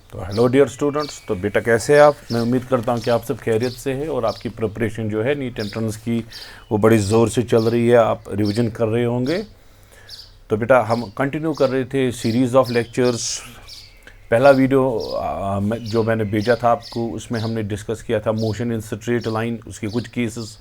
तो hello dear students. तो बेटा कैसे हैं आप? मैं उम्मीद करता हूं कि आप सब खैरियत से हैं और आपकी प्रिपरेशन जो है नीट एंट्रेंस की वो बड़ी ज़ोर से चल रही है। आप रिवीजन कर रहे होंगे। तो बेटा हम कंटिन्यू कर रहे थे सीरीज़ ऑफ लेक्चर्स। पहला वीडियो जो मैंने भेजा था आपको, उसमें हमने डिस्कस किया था मोशन इन स्ट्रेट लाइन, उसके कुछ केसेस।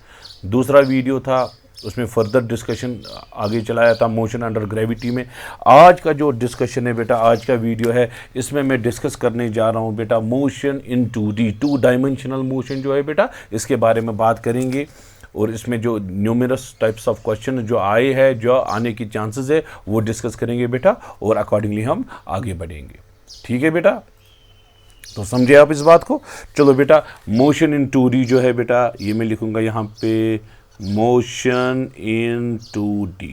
दूसरा वीडियो था, उसमें फर्दर डिस्कशन आगे चलाया था मोशन अंडर ग्रेविटी में। आज का जो डिस्कशन है बेटा, आज का वीडियो है, इसमें मैं डिस्कस करने जा रहा हूँ बेटा motion in 2D, 2 dimensional motion जो है बेटा, इसके बारे में बात करेंगे। और इसमें जो न्यूमरस टाइप्स ऑफ क्वेश्चन जो आए हैं, जो आने की चांसेस है, वो डिस्कस करेंगे बेटा, और अकॉर्डिंगली हम आगे बढ़ेंगे। ठीक है बेटा? तो समझे आप इस बात को? चलो बेटा, मोशन इन 2D जो है बेटा, ये मैं लिखूंगा यहाँ पे, motion in 2D।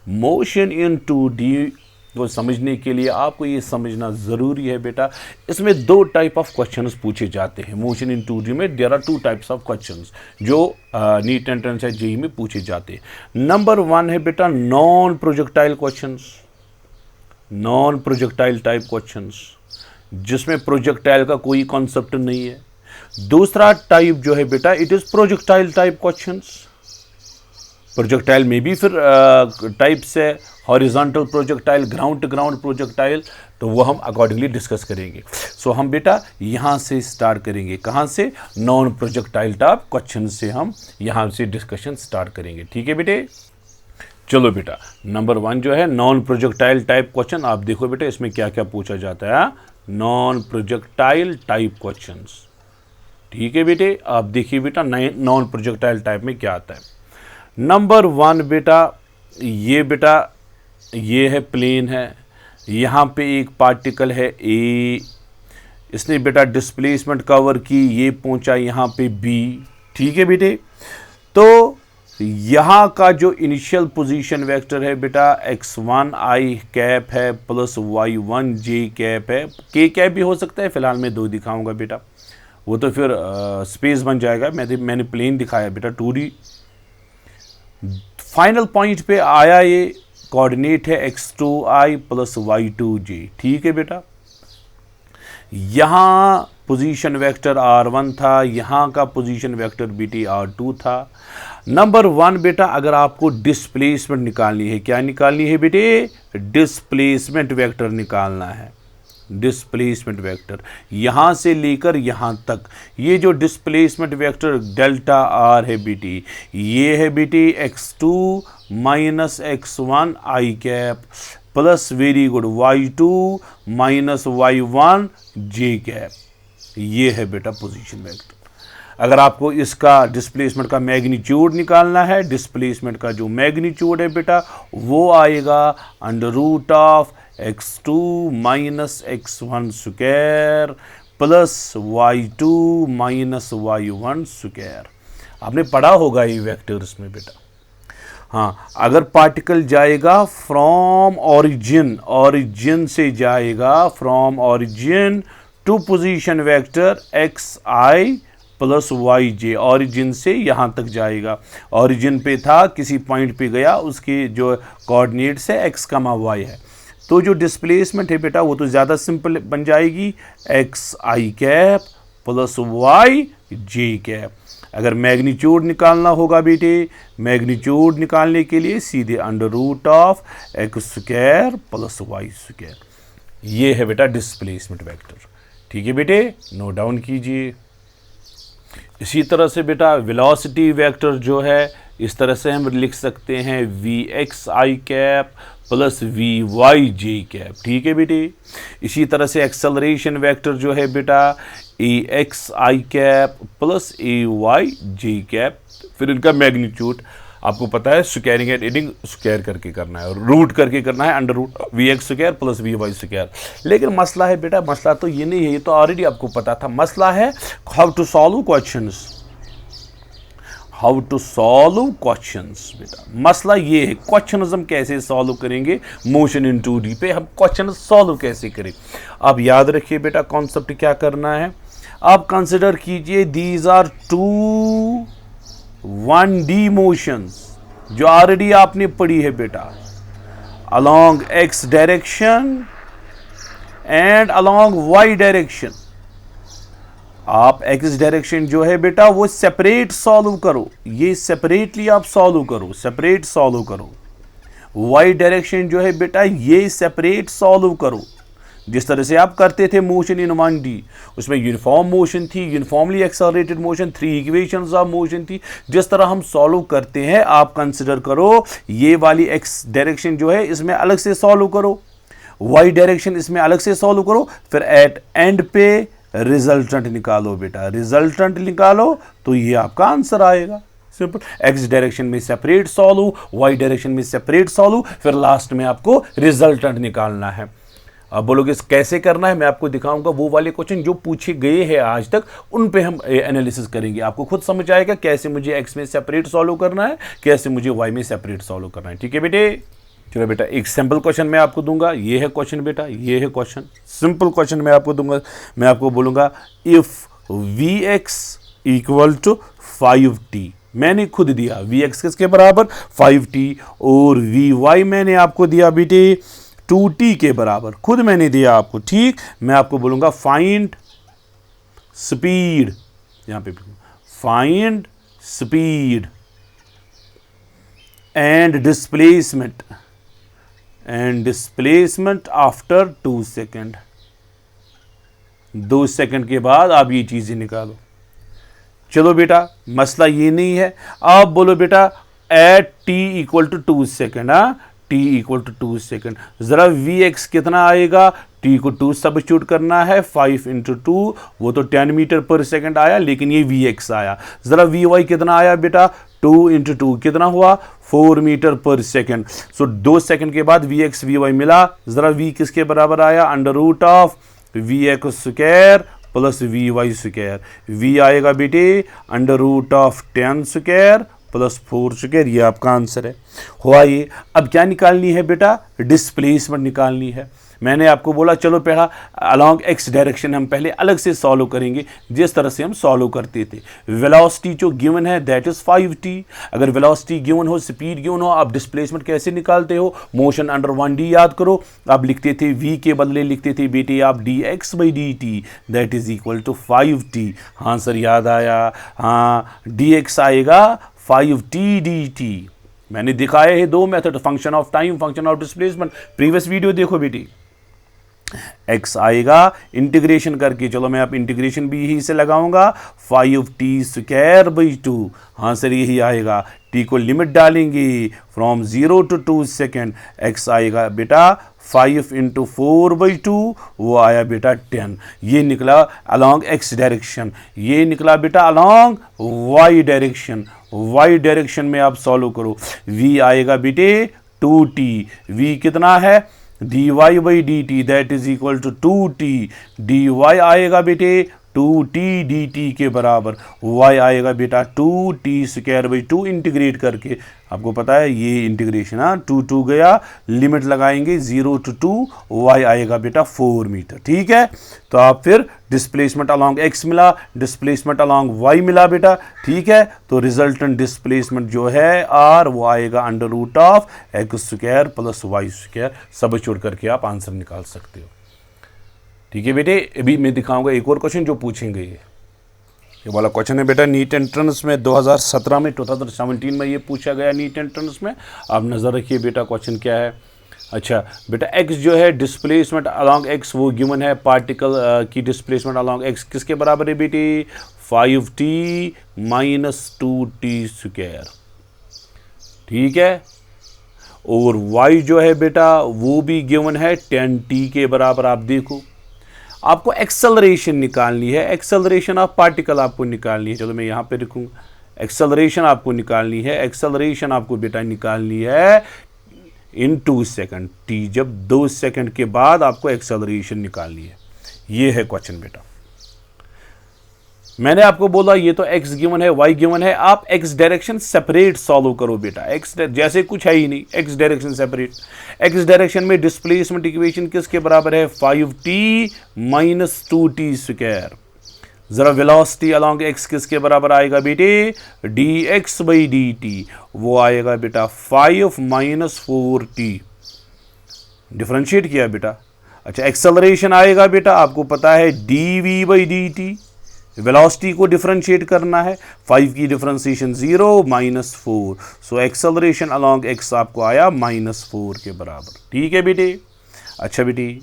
Motion in 2D को समझने के लिए आपको ये समझना ज़रूरी है बेटा, इसमें 2 टाइप ऑफ क्वेश्चंस पूछे जाते हैं। मोशन इन 2D में there are 2 types of questions जो नीट एंट्रेंस है जेईई में पूछे जाते हैं। नंबर 1 है बेटा non projectile questions, non projectile type questions, जिसमें प्रोजेक्टाइल का कोई कॉन्सेप्ट नहीं है। दूसरा टाइप जो है बेटा, it is projectile type questions. Projectile में भी फिर टाइप्स है, horizontal projectile, ground to ground projectile, तो वो हम अकॉर्डिंगली डिस्कस करेंगे। सो हम बेटा यहाँ से स्टार्ट करेंगे। कहाँ से? नॉन प्रोजेक्टाइल टाइप क्वेश्चन से हम यहाँ से डिस्कशन स्टार्ट करेंगे। ठीक है बेटे? चलो बेटा, नंबर 1 जो है नॉन प्रोजेक्टाइल टाइप क्वेश्चन, आप देखो बेटा इसमें क्या क्या पूछा जाता है। Non projectile type questions. ठीक है बेटे? आप देखिए बेटा नॉन प्रोजेक्टाइल टाइप में क्या आता है। नंबर 1 बेटा, ये है प्लेन है, यहाँ पे एक पार्टिकल है ए, इसने बेटा डिस्प्लेसमेंट कवर की, ये पहुंचा यहाँ पे बी। ठीक है बेटे? तो यहाँ का जो इनिशियल पोजीशन वेक्टर है बेटा x1 i कैप है प्लस y1 j कैप है, k कैप भी हो सकता है, फिलहाल मैं 2 दिखाऊंगा बेटा, वो तो फिर स्पेस बन जाएगा। मैंने प्लेन दिखाया बेटा 2D। फाइनल पॉइंट पे आया, ये कोऑर्डिनेट है x2i प्लस y2 j। ठीक है बेटा? यहाँ पोजीशन वेक्टर r1 था, यहाँ का पोजीशन वेक्टर बेटी r2 था। नंबर 1 बेटा, अगर आपको डिस्प्लेसमेंट निकालनी है, क्या निकालनी है बेटे? डिस्प्लेसमेंट वेक्टर निकालना है। डिस्प्लेसमेंट वेक्टर यहाँ से लेकर यहाँ तक, ये जो डिस्प्लेसमेंट वेक्टर डेल्टा आर है बेटी, ये है बेटी x2 minus x1 i cap plus very good y2 minus y1 j cap. ये है बेटा पोजीशन वेक्टर। अगर आपको इसका डिस्प्लेसमेंट का मैग्नीट्यूड निकालना है, डिस्प्लेसमेंट का जो मैग्नीट्यूड है बेटा, वो आएगा under root of x2 minus x1 square plus y2 minus y1 square. आपने पढ़ा होगा ये वेक्टर्स में बेटा। हाँ, अगर पार्टिकल जाएगा फ्रॉम ऑरिजिन, ऑरिजिन से जाएगा from origin to position vector xi plus y j, origin से यहाँ तक जाएगा। ऑरिजिन पे था, किसी पॉइंट पे गया, उसके जो कोऑर्डिनेट्स है x, y है, तो जो डिस्प्लेसमेंट है बेटा वो तो ज़्यादा सिंपल बन जाएगी, x i cap plus y j cap. अगर मैग्नीट्यूड निकालना होगा बेटे, मैग्नीट्यूड निकालने के लिए सीधे under root of x square plus y square. ये है बेटा डिस्प्लेसमेंट वेक्टर। ठीक है बेटे? नोट डाउन कीजिए। इसी तरह से बेटा वेलोसिटी वेक्टर जो है, इस तरह से हम लिख सकते हैं v x i cap plus v y j cap. ठीक है बेटे? इसी तरह से एक्सेलरेशन वेक्टर जो है बेटा, ए x i cap plus A Y j cap. फिर इनका मैग्नीट्यूड आपको पता है, स्क्वायरिंग एंड एडिंग स्क्वायर करके करना है और रूट करके करना है, under root v x square plus v y square. लेकिन मसला है बेटा, मसला तो ये नहीं है, ये तो ऑलरेडी आपको पता था। मसला है how to solve questions, how to solve questions बेटा। मसला ये है क्वेश्चंस हम कैसे सॉल्व करेंगे मोशन इन 2D पे, हम क्वेश्चन सॉल्व कैसे करें। आप याद रखिए बेटा कॉन्सेप्ट क्या करना है। आप कंसिडर कीजिए दीज आर 2 1D मोशंस जो ऑलरेडी आपने पढ़ी है बेटा, along x direction and along y direction. आप एक्स डायरेक्शन जो है बेटा वो सेपरेट सॉल्व करो, ये सेपरेटली आप सॉल्व करो, सेपरेट सॉल्व करो। वाई डायरेक्शन जो है बेटा ये सेपरेट सॉल्व करो, जिस तरह से आप करते थे मोशन इन 1D, उसमें यूनिफॉर्म मोशन थी, uniformly accelerated motion, 3 equations of motion थी। जिस तरह हम सॉल्व करते हैं आप कंसिडर करो, ये वाली एक्स डायरेक्शन जो है इसमें अलग से सॉल्व करो, वाई डायरेक्शन इसमें अलग से सॉल्व करो, फिर एट एंड पे रिजल्टेंट निकालो बेटा, रिजल्टेंट निकालो तो ये आपका आंसर आएगा। सिंपल, एक्स डायरेक्शन में सेपरेट सॉल्व, वाई डायरेक्शन में सेपरेट सॉल्व, फिर लास्ट में आपको रिजल्टेंट निकालना है। अब बोलोगे कैसे करना है, मैं आपको दिखाऊंगा। वो वाले क्वेश्चन जो पूछे गए हैं आज तक उन पे हम एनालिसिस करेंगे, आपको खुद समझ आएगा कैसे मुझे एक्स में सेपरेट सॉल्व करना है, कैसे मुझे वाई में सेपरेट सॉल्व करना है। ठीक है बेटे, चलो बेटा एक सिंपल क्वेश्चन मैं आपको दूंगा, ये है क्वेश्चन बेटा, ये है क्वेश्चन, सिंपल क्वेश्चन मैं आपको दूंगा। मैं आपको बोलूंगा if v x equal to 5t, मैंने खुद दिया वी एक्स किसके बराबर 5t, और वी वाई मैंने आपको दिया बेटे 2t के बराबर, खुद मैंने दिया आपको। ठीक, मैं आपको बोलूंगा फाइंड स्पीड, यहां पे find speed and displacement, and displacement after 2 second. 2 second के बाद आप ये चीजें निकालो। चलो बेटा मसला ये नहीं है, आप बोलो बेटा at t equal to 2 second, t equal to 2 second, जरा वी एक्स कितना आएगा, t को 2 सब्स्टिट्यूट करना है, 5 इंटू 2 वो तो 10 मीटर पर सेकेंड आया, लेकिन ये वी एक्स आया। जरा वी वाई कितना आया बेटा, 2 इंटू 2 कितना हुआ 4 मीटर पर सेकेंड। सो 2 सेकेंड के बाद वी एक्स वी वाई मिला, जरा वी किसके बराबर आया, under root of v x square plus v y square. V आएगा बेटे under root of 10 square plus 4 square, ये आपका आंसर है। हुआ ये। अब क्या निकालनी है बेटा, डिस्प्लेसमेंट निकालनी है। मैंने आपको बोला चलो पहला अलोंग एक्स डायरेक्शन हम पहले अलग से सॉल्व करेंगे, जिस तरह से हम सॉल्व करते थे। वेलोसिटी जो गिवन है दैट इज 5t, अगर वेलोसिटी गिवन हो, स्पीड गिवन हो, आप डिस्प्लेसमेंट कैसे निकालते हो, मोशन अंडर 1d याद करो, आप लिखते थे v के बदले लिखते थे बेटे आप dx/dt that is equal to 5t। हाँ सर याद आया, हाँ dx आएगा 5t dt। मैंने दिखाए हैं 2 method, function of time, function of displacement, previous video देखो बेटी। x आएगा इंटीग्रेशन करके, चलो मैं आप इंटीग्रेशन भी यही से लगाऊंगा 5t स्क्वायर बाई 2, हाँ सर यही आएगा। t को लिमिट डालेंगे फ्रॉम 0 to 2 सेकेंड, x आएगा बेटा 5 इंटू 4/2, वो आया बेटा 10। ये निकला अलोंग x डायरेक्शन, ये निकला बेटा along y direction. y direction में आप सॉल्व करो, v आएगा बेटे 2t, v कितना है dy/dt that is equal to 2t, dy आएगा बेटे 2t dt के बराबर, y आएगा बेटा 2t स्क्वायर बाई 2 इंटीग्रेट करके, आपको पता है ये इंटीग्रेशन, 2 गया, लिमिट लगाएंगे 0 to 2, y आएगा बेटा 4 मीटर। ठीक है, तो आप फिर डिस्प्लेसमेंट अलोंग x मिला, डिस्प्लेसमेंट अलोंग y मिला बेटा। ठीक है, तो रिजल्टेंट डिस्प्लेसमेंट जो है r वो आएगा under root of x square plus y square, सब छोड़ करके आप आंसर निकाल सकते हो। ठीक है बेटे, अभी मैं दिखाऊंगा एक और क्वेश्चन जो पूछेंगे। ये वाला क्वेश्चन है बेटा नीट एंट्रेंस में 2017 में 2017 में ये पूछा गया नीट एंट्रेंस में। आप नज़र रखिए बेटा क्वेश्चन क्या है। अच्छा बेटा एक्स जो है डिस्प्लेसमेंट अलोंग एक्स वो गिवन है, पार्टिकल की डिस्प्लेसमेंट अलोंग एक्स किसके बराबर है बेटी 5t माइनस 2t स्क्वायर। ठीक है, और y जो है बेटा वो भी गिवन है 10t के बराबर। आप देखो आपको एक्सेलरेशन निकालनी है, एक्सेलरेशन ऑफ पार्टिकल आपको निकालनी है। चलो मैं यहाँ पे लिखूँगा एक्सेलरेशन आपको निकालनी है, एक्सेलरेशन आपको बेटा निकालनी है इन 2 सेकेंड, t जब 2 सेकेंड के बाद आपको एक्सेलरेशन निकालनी है। ये है क्वेश्चन बेटा। मैंने आपको बोला ये तो x गिवन है, y गिवन है, आप x डायरेक्शन सेपरेट सॉल्व करो बेटा। x जैसे कुछ है ही नहीं, x direction separate. x direction में डिस्प्लेसमेंट इक्वेशन किसके बराबर है 5t माइनस 2t स्क्वायर। जरा वेलोसिटी अलोंग x किसके बराबर आएगा बेटे dx/dt, वो आएगा बेटा 5 माइनस 4t। डिफरेंशिएट किया बेटा, अच्छा एक्सेलरेशन आएगा बेटा, आपको पता है dv/dt, वेलोसिटी को डिफरेंशिएट करना है, 5 की डिफरेंशिएशन 0 -4, सो एक्सेलरेशन अलोंग x आपको आया -4 के बराबर। ठीक है बेटे। अच्छा बेटे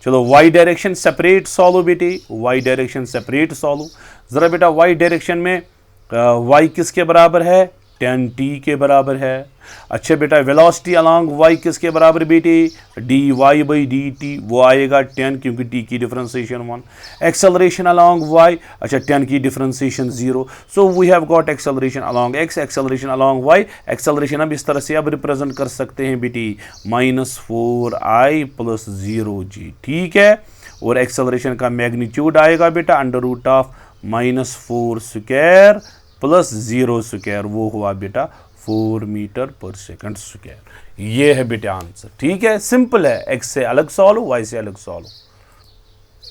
चलो y डायरेक्शन सेपरेट सॉल्व बेटे, y डायरेक्शन सेपरेट सॉल्व। ज़रा बेटा y डायरेक्शन में y किसके बराबर है, 10t के बराबर है। अच्छा बेटा वेलोसिटी अलोंग y किसके बराबर बेटे, dy/dt, वो आएगा 10 क्योंकि t की डिफरेंशिएशन 1। एक्सेलरेशन अलोंग y, अच्छा 10 की differentiation 0, so we have got acceleration along x, acceleration along y। Acceleration हम इस तरह से अब रिप्रेजेंट कर सकते हैं बेटी, -4i + 0g। ठीक है, और एक्सेलरेशन का मैग्नीट्यूड आएगा बेटा √(-4) + 0², वो हुआ बेटा 4 मीटर पर सेकंड स्क्वायर। ये है बेटा आंसर। ठीक है, सिंपल है, x से अलग सॉल्व, y से अलग सॉल्व।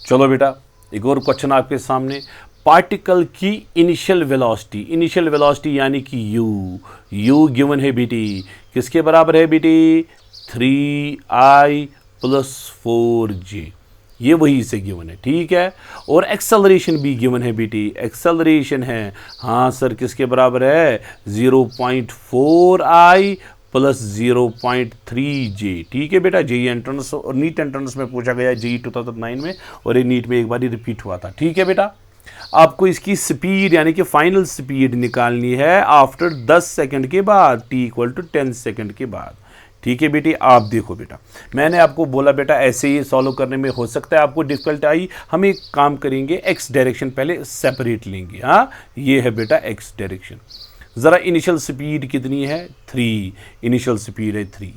चलो बेटा एक और क्वेश्चन आपके सामने, पार्टिकल की इनिशियल वेलोसिटी यानी कि u गिवन है बेटी, किसके बराबर है बेटी, 3i + 4j, ये वही से गिवन है। ठीक है, और एक्सेलरेशन भी गिवन है बेटी, एक्सेलरेशन है, हाँ सर किसके बराबर है, 0.4i + 0.3j। ठीक है बेटा, जेई एंट्रेंस और नीट एंट्रेंस में पूछा गया, जेई 2009 में, और ये नीट में एक बार रिपीट हुआ था। ठीक है बेटा, आपको इसकी स्पीड यानी कि फाइनल स्पीड निकालनी है आफ्टर 10 सेकंड के बाद, t = 10 सेकंड के बाद। ठीक है बेटी, आप देखो बेटा, मैंने आपको बोला बेटा ऐसे ही सॉल्व करने में हो सकता है आपको डिफिकल्ट आई, हम एक काम करेंगे, x डायरेक्शन पहले सेपरेट लेंगे। हाँ, ये है बेटा x डायरेक्शन। ज़रा इनिशियल स्पीड कितनी है, 3, इनिशियल स्पीड है 3।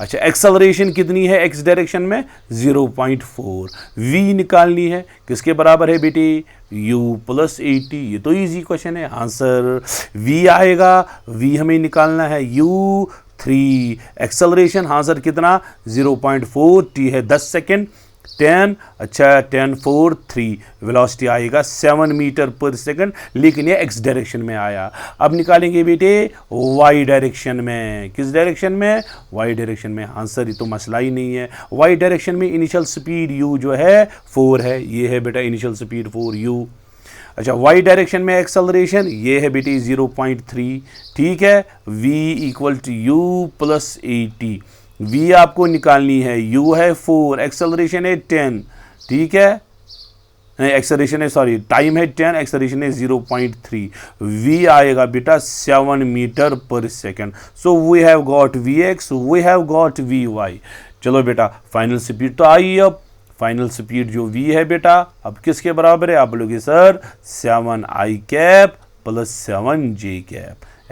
अच्छा एक्सेलरेशन कितनी है x डायरेक्शन में, 0.4। v निकालनी है, किसके बराबर है बेटी, u + 80। ये तो इजी क्वेश्चन है। हाँ सर, v आएगा, v हमें निकालना है u 3। एक्सेलरेशन हाँ सर कितना, 0.4, t है 10 सेकेंड, 10, अच्छा 10 4 3, वेलोसिटी आएगा 7 मीटर पर सेकंड, लेकिन ये x डायरेक्शन में आया। अब निकालेंगे बेटे y डायरेक्शन में, किस डायरेक्शन में, y डायरेक्शन में। हाँ सर ये तो मसला ही नहीं है, y डायरेक्शन में इनिशियल स्पीड u जो है 4 है, ये है बेटा इनिशियल स्पीड 4u। अच्छा y डायरेक्शन में एक्सेलरेशन ये है बेटी 0.3। ठीक है, v = u + 80, v आपको निकालनी है, u है 4, एक्सेलरेशन है 10। ठीक है, एक्सेलरेशन है सॉरी टाइम है 10, एक्सेलरेशन है 0.3, v आएगा बेटा 7 metre per second. So we have got vx, we have got vy। चलो बेटा फाइनल स्पीड तो आई, अब फाइनल स्पीड जो v है बेटा अब किसके बराबर है, आप बोलोगे sir 7i cap + 7j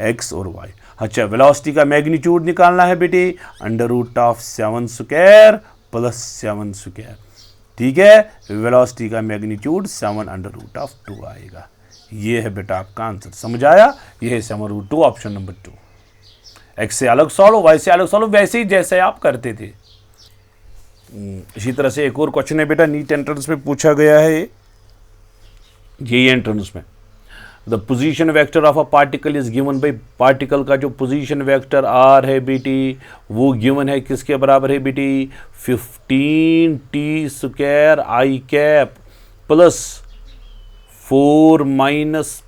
x और y। अच्छा वेलोसिटी का मैग्नीट्यूड निकालना है बेटे, √7² + 7²। ठीक है, वेलोसिटी का मैग्नीट्यूड 7√2 आएगा। ये है बेटा आपका आंसर, समझ आया, ये है 7√2, ऑप्शन नंबर 2। x से अलग सॉल्व, y से अलग सॉल्व, वैसे ही जैसे आप करते थे। इसी तरह से एक और क्वेश्चन है बेटा, नीट एंट्रेंस में पूछा गया है, ये एंट्रेंस में, the position vector of a particle is given by, particle का जो पोजीशन वेक्टर r है बेटी वो गिवन है, किसके बराबर है बेटी, 15t² i cap + 4 -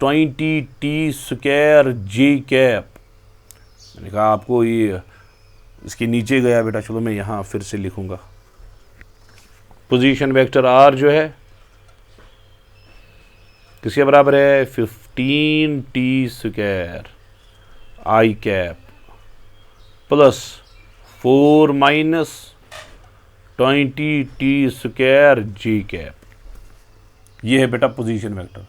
20t² j cap. मैंने कहा आपको ये इसके नीचे गया बेटा, चलो मैं यहाँ फिर से लिखूंगा। पोजीशन वेक्टर r जो है किसके बराबर है, 15t² i cap + 4 - 20t² j cap. ये है बेटा पोजीशन वेक्टर।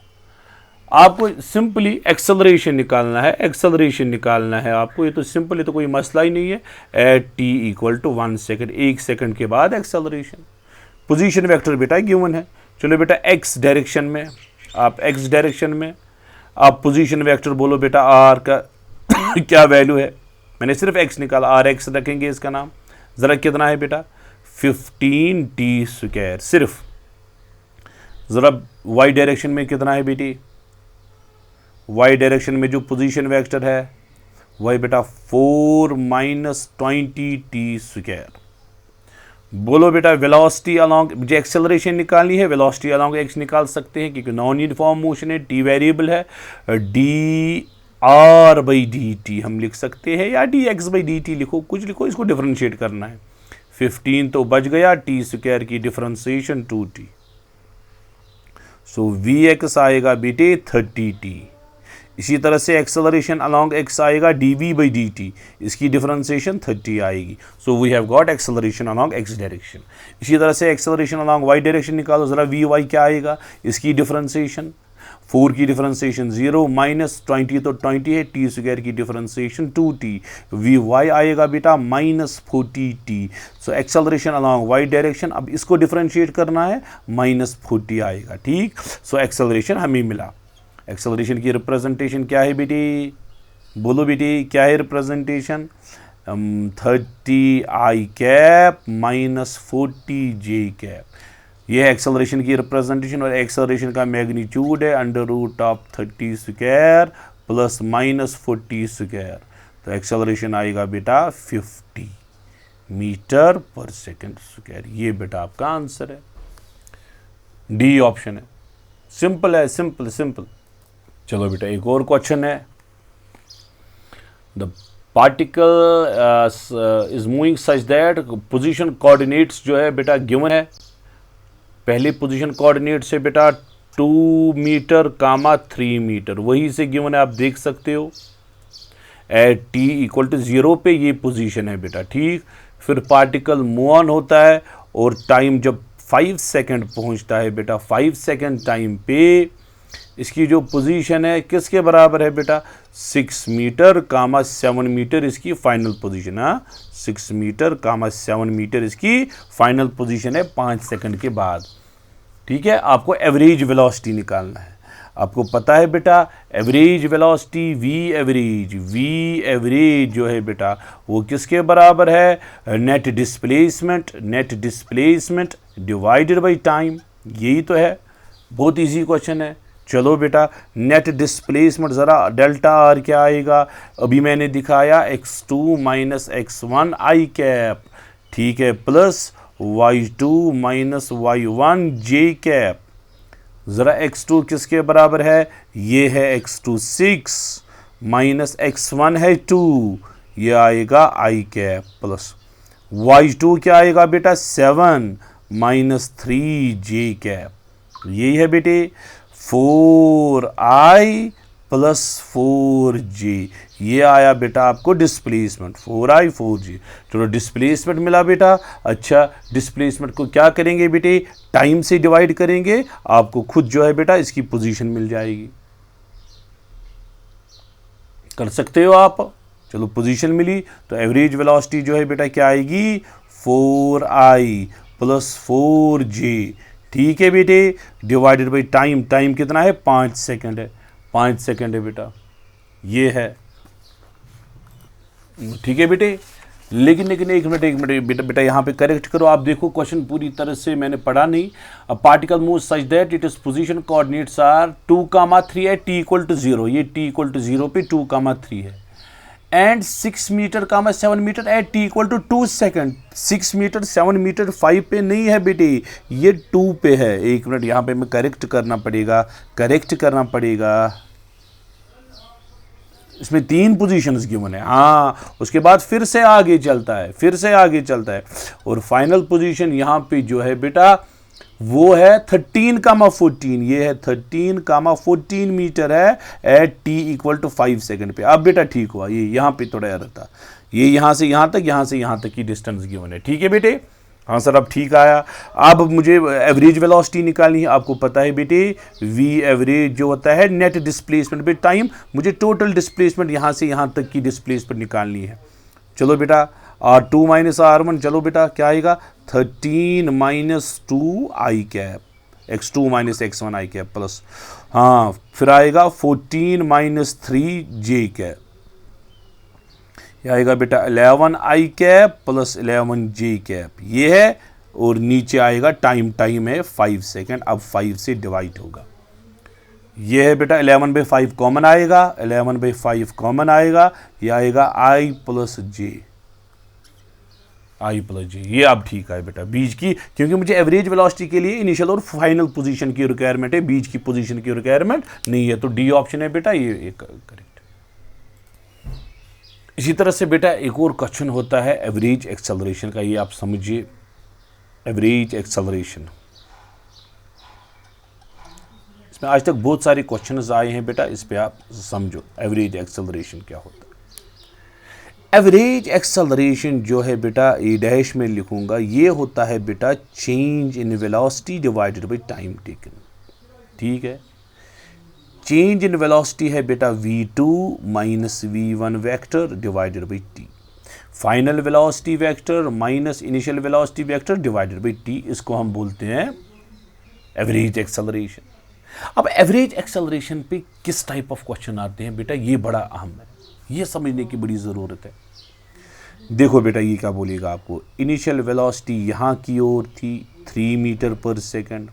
आपको सिंपली एक्सेलरेशन निकालना है, एक्सेलरेशन निकालना है आपको, ये तो सिंपल है, तो कोई मसला ही नहीं है। एट t = 1 सेकेंड, 1 सेकेंड के बाद एक्सेलरेशन। पोजीशन वेक्टर बेटा गिवन है। चलो बेटा x डायरेक्शन में, आप x डायरेक्शन में आप पोजीशन वेक्टर बोलो बेटा r का क्या वैल्यू है, मैंने सिर्फ x निकाला, rx रखेंगे इसका नाम। ज़रा कितना है बेटा, 15t²। सिर्फ ज़रा y डायरेक्शन में कितना है बेटी, y डायरेक्शन में जो पोजीशन वेक्टर है वही बेटा 4 - 20t²। बोलो बेटा वेलोसिटी अलोंग, मुझे एक्सेलरेशन निकालनी है, वेलोसिटी अलोंग एक्स निकाल सकते हैं क्योंकि नॉन यूनिफॉर्म मोशन है, टी वेरिएबल है, D R by d T हम लिख सकते हैं या D x by d T लिखो, कुछ लिखो, इसको डिफ्रेंशिएट करना है। 15 तो बच गया, टी स्क्वायर की differentiation 2t, so v x आएगा बेटे 30t। इसी तरह से एक्सेलरेशन अलोंग एक्स आएगा d v by d t, इसकी डिफरेंशिएशन 30 आएगी, so we have got acceleration along x direction. इसी तरह से एक्सेलरेशन अलोंग वाई डायरेक्शन निकालो ज़रा, वी वाई क्या आएगा, इसकी डिफरेंशिएशन 4 की डिफरेंशिएशन 0 माइनस 20 तो 20 है, टी स्क्वायर की डिफरेंशिएशन 2t, वी वाई आएगा बेटा minus 40t। So acceleration along y direction, अब इसको डिफरेंशिएट करना है, माइनस 40 आएगा, ठीक। सो एक्सेलरेशन हमें मिला। एक्सेलरेशन की रिप्रेजेंटेशन क्या है बेटी, बोलो बेटी क्या है रिप्रेजेंटेशन, 30 आई कैप माइनस 40 जे कैप, ये है एक्सेलरेशन की रिप्रेजेंटेशन। और एक्सेलरेशन का मैग्नीट्यूड है under root of 30 square plus minus 40 square, तो एक्सेलरेशन आएगा बेटा 50 मीटर पर सेकेंड स्क्वायर। ये बेटा आपका आंसर है, डी ऑप्शन है, सिंपल है, सिंपल सिंपल। चलो बेटा एक और क्वेश्चन है, the particle is moving such that, position coordinates जो है बेटा गिवन है, पहले पोजीशन कोऑर्डिनेट से बेटा 2 मीटर कामा 3 मीटर वही से गिवन है, आप देख सकते हो एट t इक्वल टू 0 पे ये पोजीशन है बेटा, ठीक। फिर पार्टिकल मूव ऑन होता है और टाइम जब 5 सेकंड पहुंचता है बेटा, 5 सेकंड टाइम पे इसकी जो पोजीशन है किसके बराबर है बेटा, 6 मीटर कामा 7 मीटर इसकी फाइनल पोजीशन है, 6 मीटर कामा 7 मीटर इसकी फाइनल पोजीशन है 5 सेकंड के बाद, ठीक है। आपको एवरेज वेलोसिटी निकालना है, आपको पता है बेटा एवरेज वेलोसिटी वी एवरेज जो है बेटा वो किसके बराबर है, net displacement divided by time, यही तो है, बहुत इजी क्वेश्चन है। चलो बेटा नेट डिस्प्लेसमेंट ज़रा डेल्टा आर क्या आएगा, अभी मैंने दिखाया x2 माइनस x1 आई कैप, ठीक है, प्लस y2 माइनस y1 जे कैप। ज़रा x2 किसके बराबर है, ये है x2 6 माइनस x1 है 2, ये आएगा आई कैप, प्लस y2 क्या आएगा बेटा 7 माइनस 3 जे कैप, यही है बेटे 4i प्लस 4j, ये आया बेटा आपको डिस्प्लेसमेंट 4i 4j। चलो डिस्प्लेसमेंट मिला बेटा, अच्छा डिस्प्लेसमेंट को क्या करेंगे बेटे, टाइम से डिवाइड करेंगे, आपको खुद जो है बेटा इसकी पोजीशन मिल जाएगी, कर सकते हो आप। चलो पोजीशन मिली तो एवरेज वेलोसिटी जो है बेटा क्या आएगी 4i प्लस 4j, ठीक है बेटे, डिवाइडेड बाई टाइम, टाइम कितना है 5 सेकंड है, 5 सेकंड है बेटा, ये है, ठीक है बेटे। लेकिन एक मिनट बेटा यहाँ पे करेक्ट करो, आप देखो क्वेश्चन पूरी तरह से मैंने पढ़ा नहीं। A particle move such that it is position coordinates are 2,3 है, t इक्वल टू 0, ये t इक्वल टू 0 पे 2,3 है, and 6 metre comma 7 metre at t equal to 2 second. 6 metre 7 metre 5 पे नहीं है बेटे, ये 2 पे है। एक मिनट यहाँ पे मैं करेक्ट करना पड़ेगा, इसमें 3 पोजीशंस गिवन है, हाँ, उसके बाद फिर से आगे चलता है, और फाइनल पोजीशन यहाँ पे जो है बेटा वो है 13,14, ये है 13,14 मीटर है at t equal to 5 second पे। अब बेटा ठीक हुआ, ये यहाँ पे थोड़ा यार था, ये यहाँ से यहाँ तक की डिस्टेंस गिवन है, ठीक है बेटे, हाँ सर अब ठीक आया। अब मुझे एवरेज वेलोसिटी निकालनी है, आपको पता है बेटे वी एवरेज जो होता है नेट डिस्प्लेसमेंट पे टाइम, मुझे टोटल डिस्प्लेसमेंट यहाँ से यहाँ तक की डिस्प्लेसमेंट निकालनी है। चलो बेटा R2 माइनस R1, चलो बेटा क्या आएगा 13 माइनस 2 आई कैप, x2 माइनस x1 आई कैप, प्लस हाँ फिर आएगा 14 माइनस 3 जे कैप, यह आएगा बेटा 11 आई कैप प्लस 11 जे कैप, ये है, और नीचे आएगा टाइम है 5 सेकेंड, अब 5 से डिवाइड होगा, ये है बेटा 11/5 कॉमन आएगा, 11/5 कॉमन आएगा, ये आएगा i plus j, i plus g, ये अब ठीक है बेटा बीच की, क्योंकि मुझे एवरेज वेलोसिटी के लिए इनिशियल और फाइनल पोजीशन की रिक्वायरमेंट है, बीच की पोजीशन की रिक्वायरमेंट नहीं है, तो डी ऑप्शन है बेटा, ये करेक्ट। इसी तरह से बेटा एक और क्वेश्चन होता है एवरेज एक्सेलरेशन का, ये आप समझिए, एवरेज एक्सेलरेशन। इसमें आज तक बहुत सारे क्वेश्चंस आए हैं बेटा, इस पे आप समझो एवरेज एक्सेलरेशन क्या होता है। एवरेज एक्सेलरेशन जो है बेटा ए डैश में लिखूंगा, ये होता है बेटा change in velocity divided by time taken, ठीक है। चेंज इन वेलोसिटी है बेटा v2 minus v1 vector divided by t, final velocity vector minus initial velocity vector divided by t, इसको हम बोलते हैं एवरेज एक्सेलरेशन। अब एवरेज एक्सेलरेशन पे किस टाइप ऑफ क्वेश्चन आते हैं बेटा, ये बड़ा अहम है, ये समझने की बड़ी ज़रूरत है। देखो बेटा ये क्या बोलेगा आपको, इनिशियल वेलोसिटी यहाँ की ओर थी 3 मीटर पर सेकेंड,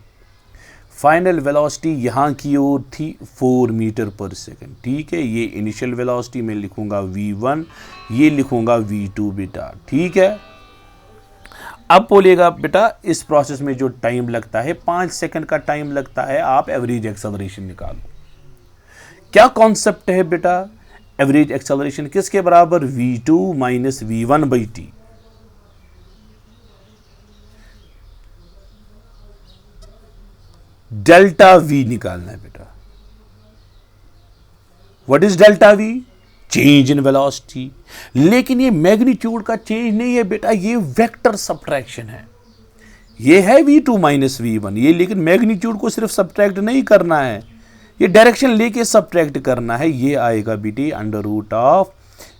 फाइनल वेलोसिटी यहाँ की ओर थी 4 मीटर पर सेकेंड, ठीक है। ये इनिशियल वेलोसिटी में लिखूंगा v1, ये लिखूंगा v2 बेटा, ठीक है। अब बोलेगा बेटा इस प्रोसेस में जो टाइम लगता है 5 सेकंड का टाइम लगता है, आप एवरेज एक्सेलरेशन निकालो। क्या कॉन्सेप्ट है बेटा, एवरेज एक्सेलरेशन किसके बराबर, v2 minus v1 by T. Delta we निकालना है बेटा। What is delta we, change in velocity. लेकिन ये मैग्नीट्यूड का चेंज नहीं है बेटा, ये वेक्टर सब्ट्रैक्शन है। ये है v2 माइनस v1, ये लेकिन मैग्नीट्यूड को सिर्फ सब्ट्रैक्ट नहीं करना है, ये डायरेक्शन लेके सब्ट्रैक्ट करना है। ये आएगा बेटी under root of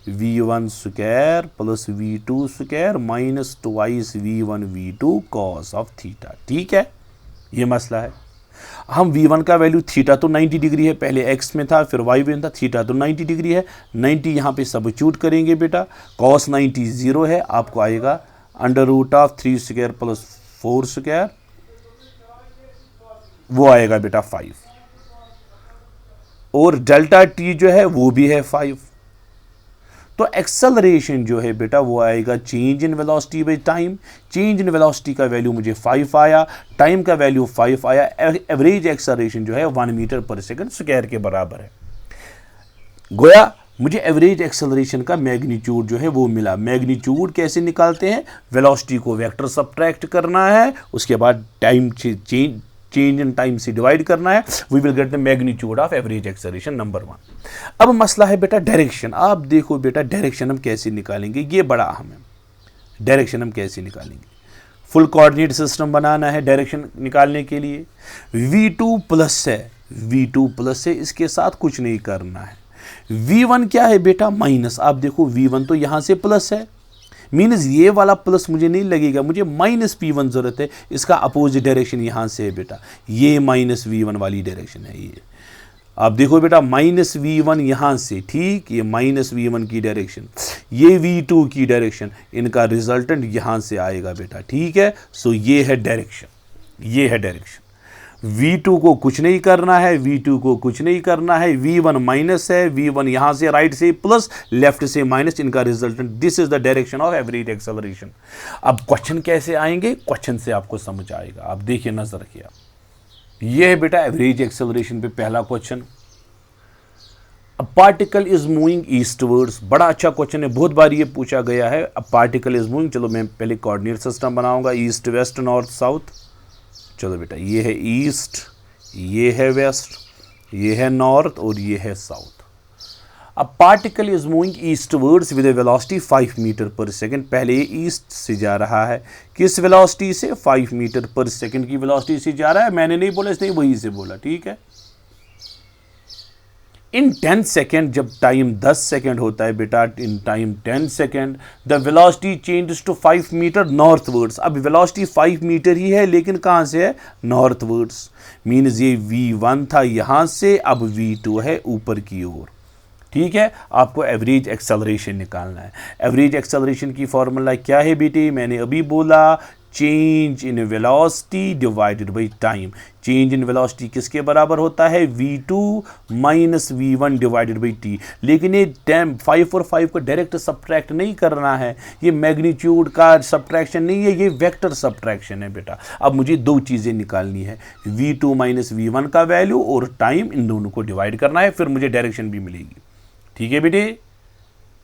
v1 square plus v2 square minus twice v1 v2 cos of theta, ठीक है। ये मसला है। हम v1 का वैल्यू थीटा तो 90 डिग्री है, पहले x में था फिर y में था, थीटा तो 90 डिग्री है, 90 यहाँ पे सब्स्टिट्यूट करेंगे बेटा, cos 90 0 है, आपको आएगा under root of 3 square plus 4 square, वो आएगा बेटा 5, और डेल्टा t जो है वो भी है 5। तो एक्सेलरेशन जो है बेटा वो आएगा change in velocity by time. Change in velocity का वैल्यू मुझे 5 आया, टाइम का वैल्यू 5 आया, एवरेज एक्सेलरेशन जो है 1 मीटर पर सेकंड स्क्वायर के बराबर है। गोया मुझे एवरेज एक्सेलरेशन का मैग्नीट्यूड जो है वो मिला। मैग्नीट्यूड कैसे निकालते हैं, वेलोसिटी को वेक्टर सब्ट्रैक्ट करना है, उसके बाद टाइम चेंज इन टाइम से डिवाइड करना है, we will get the magnitude of average acceleration number 1। अब मसला है बेटा डायरेक्शन। आप देखो बेटा डायरेक्शन हम कैसे निकालेंगे, ये बड़ा अहम है। डायरेक्शन हम कैसे निकालेंगे, फुल कोऑर्डिनेट सिस्टम बनाना है डायरेक्शन निकालने के लिए। v2 प्लस है, v2 प्लस है, इसके साथ कुछ नहीं करना है। v1 क्या है बेटा, माइनस। आप देखो v1 तो यहां से प्लस है, मीन्स ये वाला प्लस मुझे नहीं लगेगा, मुझे माइनस p1 जरूरत है। इसका अपोजिट डायरेक्शन यहां से है बेटा, ये माइनस v1 वाली डायरेक्शन है। ये आप देखो बेटा माइनस v1 यहां से, ठीक, ये माइनस v1 की डायरेक्शन, ये v2 की डायरेक्शन, इनका रिजल्टेंट यहां से आएगा बेटा, ठीक है। सो ये है डायरेक्शन, ये है डायरेक्शन। v2 को कुछ नहीं करना है, v2 को कुछ नहीं करना है, v1 माइनस है, v1 यहां से राइट से प्लस, लेफ्ट से माइनस, इनका resultant, this is the direction of average acceleration. अब क्वेश्चन कैसे आएंगे, क्वेश्चन से आपको समझ आएगा। आप देखिए, नजर रखिए। यह है बेटा एवरेज एक्सेलरेशन पे पहला question, a particle is moving eastwards. बड़ा अच्छा क्वेश्चन है, बहुत बार ये पूछा गया है। अ पार्टिकल इज मूविंग, चलो मैं पहले कोऑर्डिनेट सिस्टम बनाऊंगा, ईस्ट वेस्ट नॉर्थ साउथ। चलो बेटा ये है ईस्ट, ये है वेस्ट, ये है नॉर्थ और ये है साउथ। अब particle is moving eastwards with a velocity 5 metre per second. पहले ये ईस्ट से जा रहा है, किस वेलोसिटी से, 5 मीटर पर सेकंड की वेलोसिटी से जा रहा है। मैंने नहीं बोला, इसने वही से बोला, ठीक है। इन 10 सेकेंड, जब टाइम 10 सेकेंड होता है बेटा, in time 10 second the velocity changes to 5 metre northwards. अब वेलोसिटी 5 मीटर ही है, लेकिन कहां से है, नॉर्थवर्ड्स। मीन्स ये v1 था यहां से, अब v2 है ऊपर की ओर, ठीक है। आपको एवरेज एक्सेलरेशन निकालना है। एवरेज एक्सेलरेशन की फॉर्मूला क्या है बेटे, मैंने अभी बोला, change in velocity divided by time. Change in velocity किसके बराबर होता है, v2 minus v1 divided by t। लेकिन ये 5 और 5 को डायरेक्ट सब्ट्रैक्ट नहीं करना है, ये मैग्नीट्यूड का सब्ट्रैक्शन नहीं है, ये वेक्टर सब्ट्रैक्शन है बेटा। अब मुझे दो चीज़ें निकालनी है, v2 माइनस v1 का वैल्यू और टाइम, इन दोनों को डिवाइड करना है, फिर मुझे डायरेक्शन भी मिलेगी। ठीक है बेटे,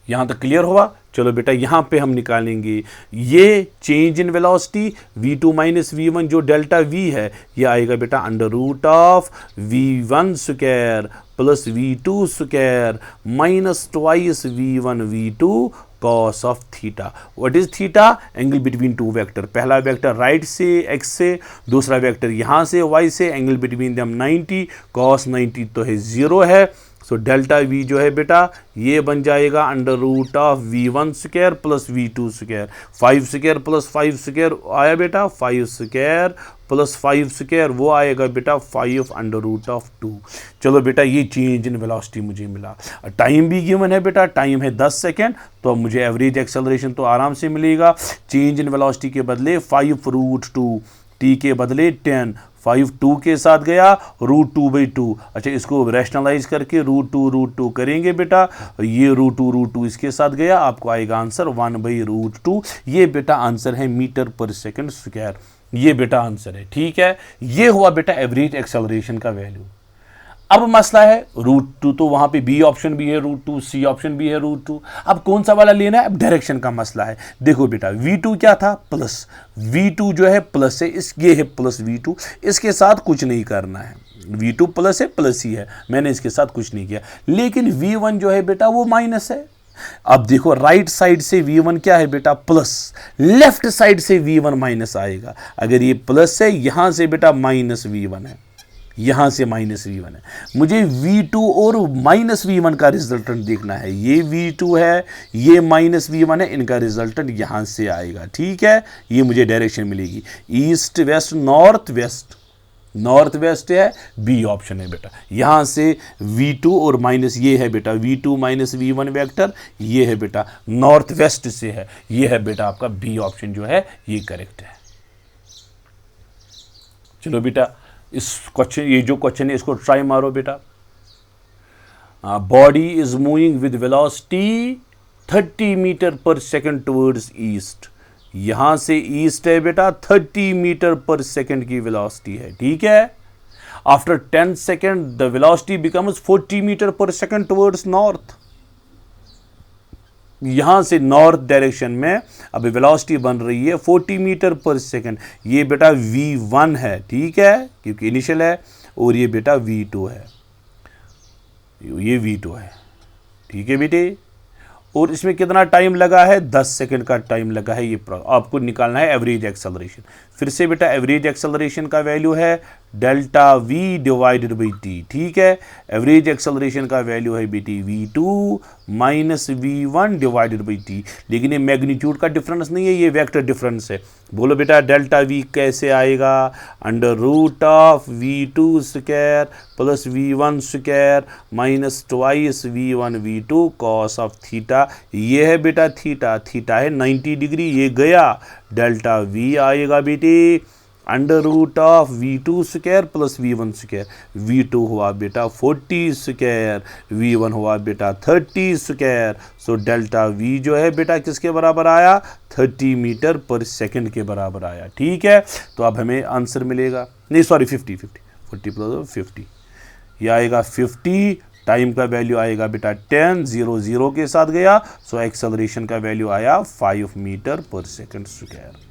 यहाँ तक क्लियर हुआ। चलो बेटा यहाँ पे हम निकालेंगे ये change in velocity v2 minus v1 जो डेल्टा v है, ये आएगा बेटा under root of v1 square plus v2 square minus twice v1 v2 cos of theta. What is theta, angle between two vector. पहला वेक्टर राइट से x से, दूसरा vector यहाँ से y से, एंगल बिटवीन देम 90, cos 90 तो है 0 है। सो डेल्टा v जो है बेटा ये बन जाएगा under root of v1 square plus v2 square. 5 square plus 5 square आया बेटा 5 स्क्वायर प्लस 5 स्क्वायर, वो आएगा बेटा 5 अंडर रूट ऑफ 2। चलो बेटा ये चेंज इन वेलोसिटी मुझे मिला। टाइम भी गिवन है बेटा, टाइम है 10 सेकेंड, तो अब मुझे एवरेज एक्सेलरेशन तो आराम से मिलेगा। चेंज इन वेलोसिटी के बदले 5 रूट 2, t के बदले 10, 5 2 के साथ गया, रूट 2/2। अच्छा इसको रैशनलाइज करके रूट टू करेंगे बेटा, ये रूट टू इसके साथ गया, आपको आएगा आंसर 1/√2। ये बेटा आंसर है मीटर पर सेकंड स्क्वायर, ये बेटा आंसर है। ठीक है, ये हुआ बेटा एवरेज एक्सेलरेशन का वैल्यू। अब मसला है √2, तो वहां पे बी ऑप्शन भी है √2, सी ऑप्शन भी है √2। अब कौन सा वाला लेना है, अब डायरेक्शन का मसला है। देखो बेटा v2 क्या था, प्लस, v2 जो है प्लस है, ये है प्लस v2, इसके साथ कुछ नहीं करना है। v2 प्लस है, प्लस ही है, मैंने इसके साथ कुछ नहीं किया। लेकिन v1 जो है बेटा वो माइनस है। अब देखो राइट साइड से v1 क्या है बेटा प्लस, लेफ्ट साइड से v1 माइनस आएगा। अगर ये प्लस है, यहां से बेटा माइनस v1 है, यहां से माइनस v1 है। मुझे v2 और माइनस v1 का रिजल्टेंट देखना है। ये v2 है, ये माइनस v1 है, इनका रिजल्टेंट यहां से आएगा। ठीक है, ये मुझे डायरेक्शन मिलेगी east west north west, north west है, बी ऑप्शन है बेटा। यहां से v2 और माइनस ये है बेटा v2 माइनस v1 वेक्टर, ये है बेटा नॉर्थ वेस्ट से है, ये है बेटा आपका बी ऑप्शन जो है ये करेक्ट है। चलो बेटा इस क्वेश्चन, ये जो क्वेश्चन है इसको ट्राई मारो बेटा। Body is moving with velocity 30 metre per second towards east. यहां से ईस्ट है बेटा 30 मीटर पर सेकंड की वेलोसिटी है। ठीक है, after 10 second the velocity becomes 40 metre per second towards north. यहां से नॉर्थ डायरेक्शन में अब वेलोसिटी बन रही है 40 मीटर पर सेकंड। ये बेटा v1 है, ठीक है, क्योंकि इनिशियल है, और ये बेटा v2 है, ये v2 है। ठीक है बेटे, और इसमें कितना टाइम लगा है, 10 सेकंड का टाइम लगा है। ये आपको निकालना है एवरेज एक्सेलरेशन। फिर से बेटा एवरेज एक्सेलरेशन का वैल्यू है delta v divided by T. ठीक है, एवरेज एक्सेलरेशन का वैल्यू है बेटी v2 minus v1 divided by T. लेकिन ये मैग्नीट्यूड का डिफरेंस नहीं है, ये वेक्टर डिफरेंस है। बोलो बेटा डेल्टा v कैसे आएगा, under root of v2 square plus v1 square minus twice v1 v2 cos of theta. ये है बेटा थीटा, थीटा है 90 डिग्री, ये गया, डेल्टा v आएगा बेटे under root of v2 square plus v1 square. v2 हुआ बेटा 40 स्क्वायर, v1 हुआ बेटा 30 स्क्वायर। सो डेल्टा v जो है बेटा किसके बराबर आया, 30 मीटर पर सेकंड के बराबर आया। ठीक है, तो अब हमें आंसर मिलेगा, नहीं सॉरी 50 प्लस 50, ये आएगा 50। टाइम का वैल्यू आएगा बेटा 10, 0 0 के साथ गया, सो एक्सेलरेशन का वैल्यू आया 5 मीटर पर सेकंड स्क्वायर।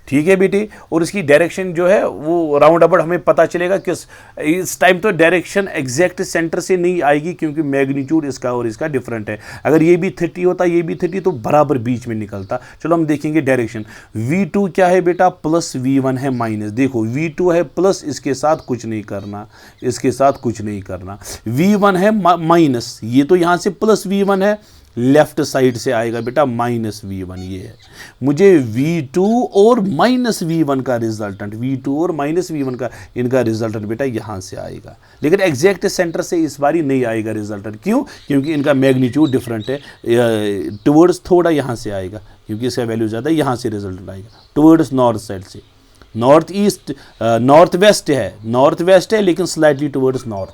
ठीक है बेटे, और इसकी डायरेक्शन जो है वो राउंड अबाउट हमें पता चलेगा किस, इस टाइम तो डायरेक्शन एग्जैक्ट सेंटर से नहीं आएगी क्योंकि मैग्नीट्यूड इसका और इसका डिफरेंट है। अगर ये भी 30 होता, ये भी 30, तो बराबर बीच में निकलता। चलो हम देखेंगे डायरेक्शन। v2 क्या है बेटा, प्लस v1 है माइनस। देखो v2 है प्लस, इसके साथ कुछ नहीं करना, इसके साथ कुछ नहीं करना। v1 है माइनस, ये तो यहाँ से प्लस v1 है, लेफ्ट साइड से आएगा बेटा -v1, ये है। मुझे v2 और -v1 का रिजल्टेंट, v2 और -v1 का इनका रिजल्टेंट बेटा यहाँ से आएगा, लेकिन एग्जैक्ट सेंटर से इस बारी नहीं आएगा रिजल्टेंट। क्यों? क्योंकि इनका मैग्नीट्यूड डिफरेंट है। टुवर्ड्स थोड़ा यहाँ से आएगा, क्योंकि इसका वैल्यू ज़्यादा है, यहाँ से रिजल्टेंट आएगा टुवर्ड्स नॉर्थ साइड से। नॉर्थ ईस्ट, नॉर्थ वेस्ट है लेकिन स्लाइटली टुवर्ड्स नॉर्थ।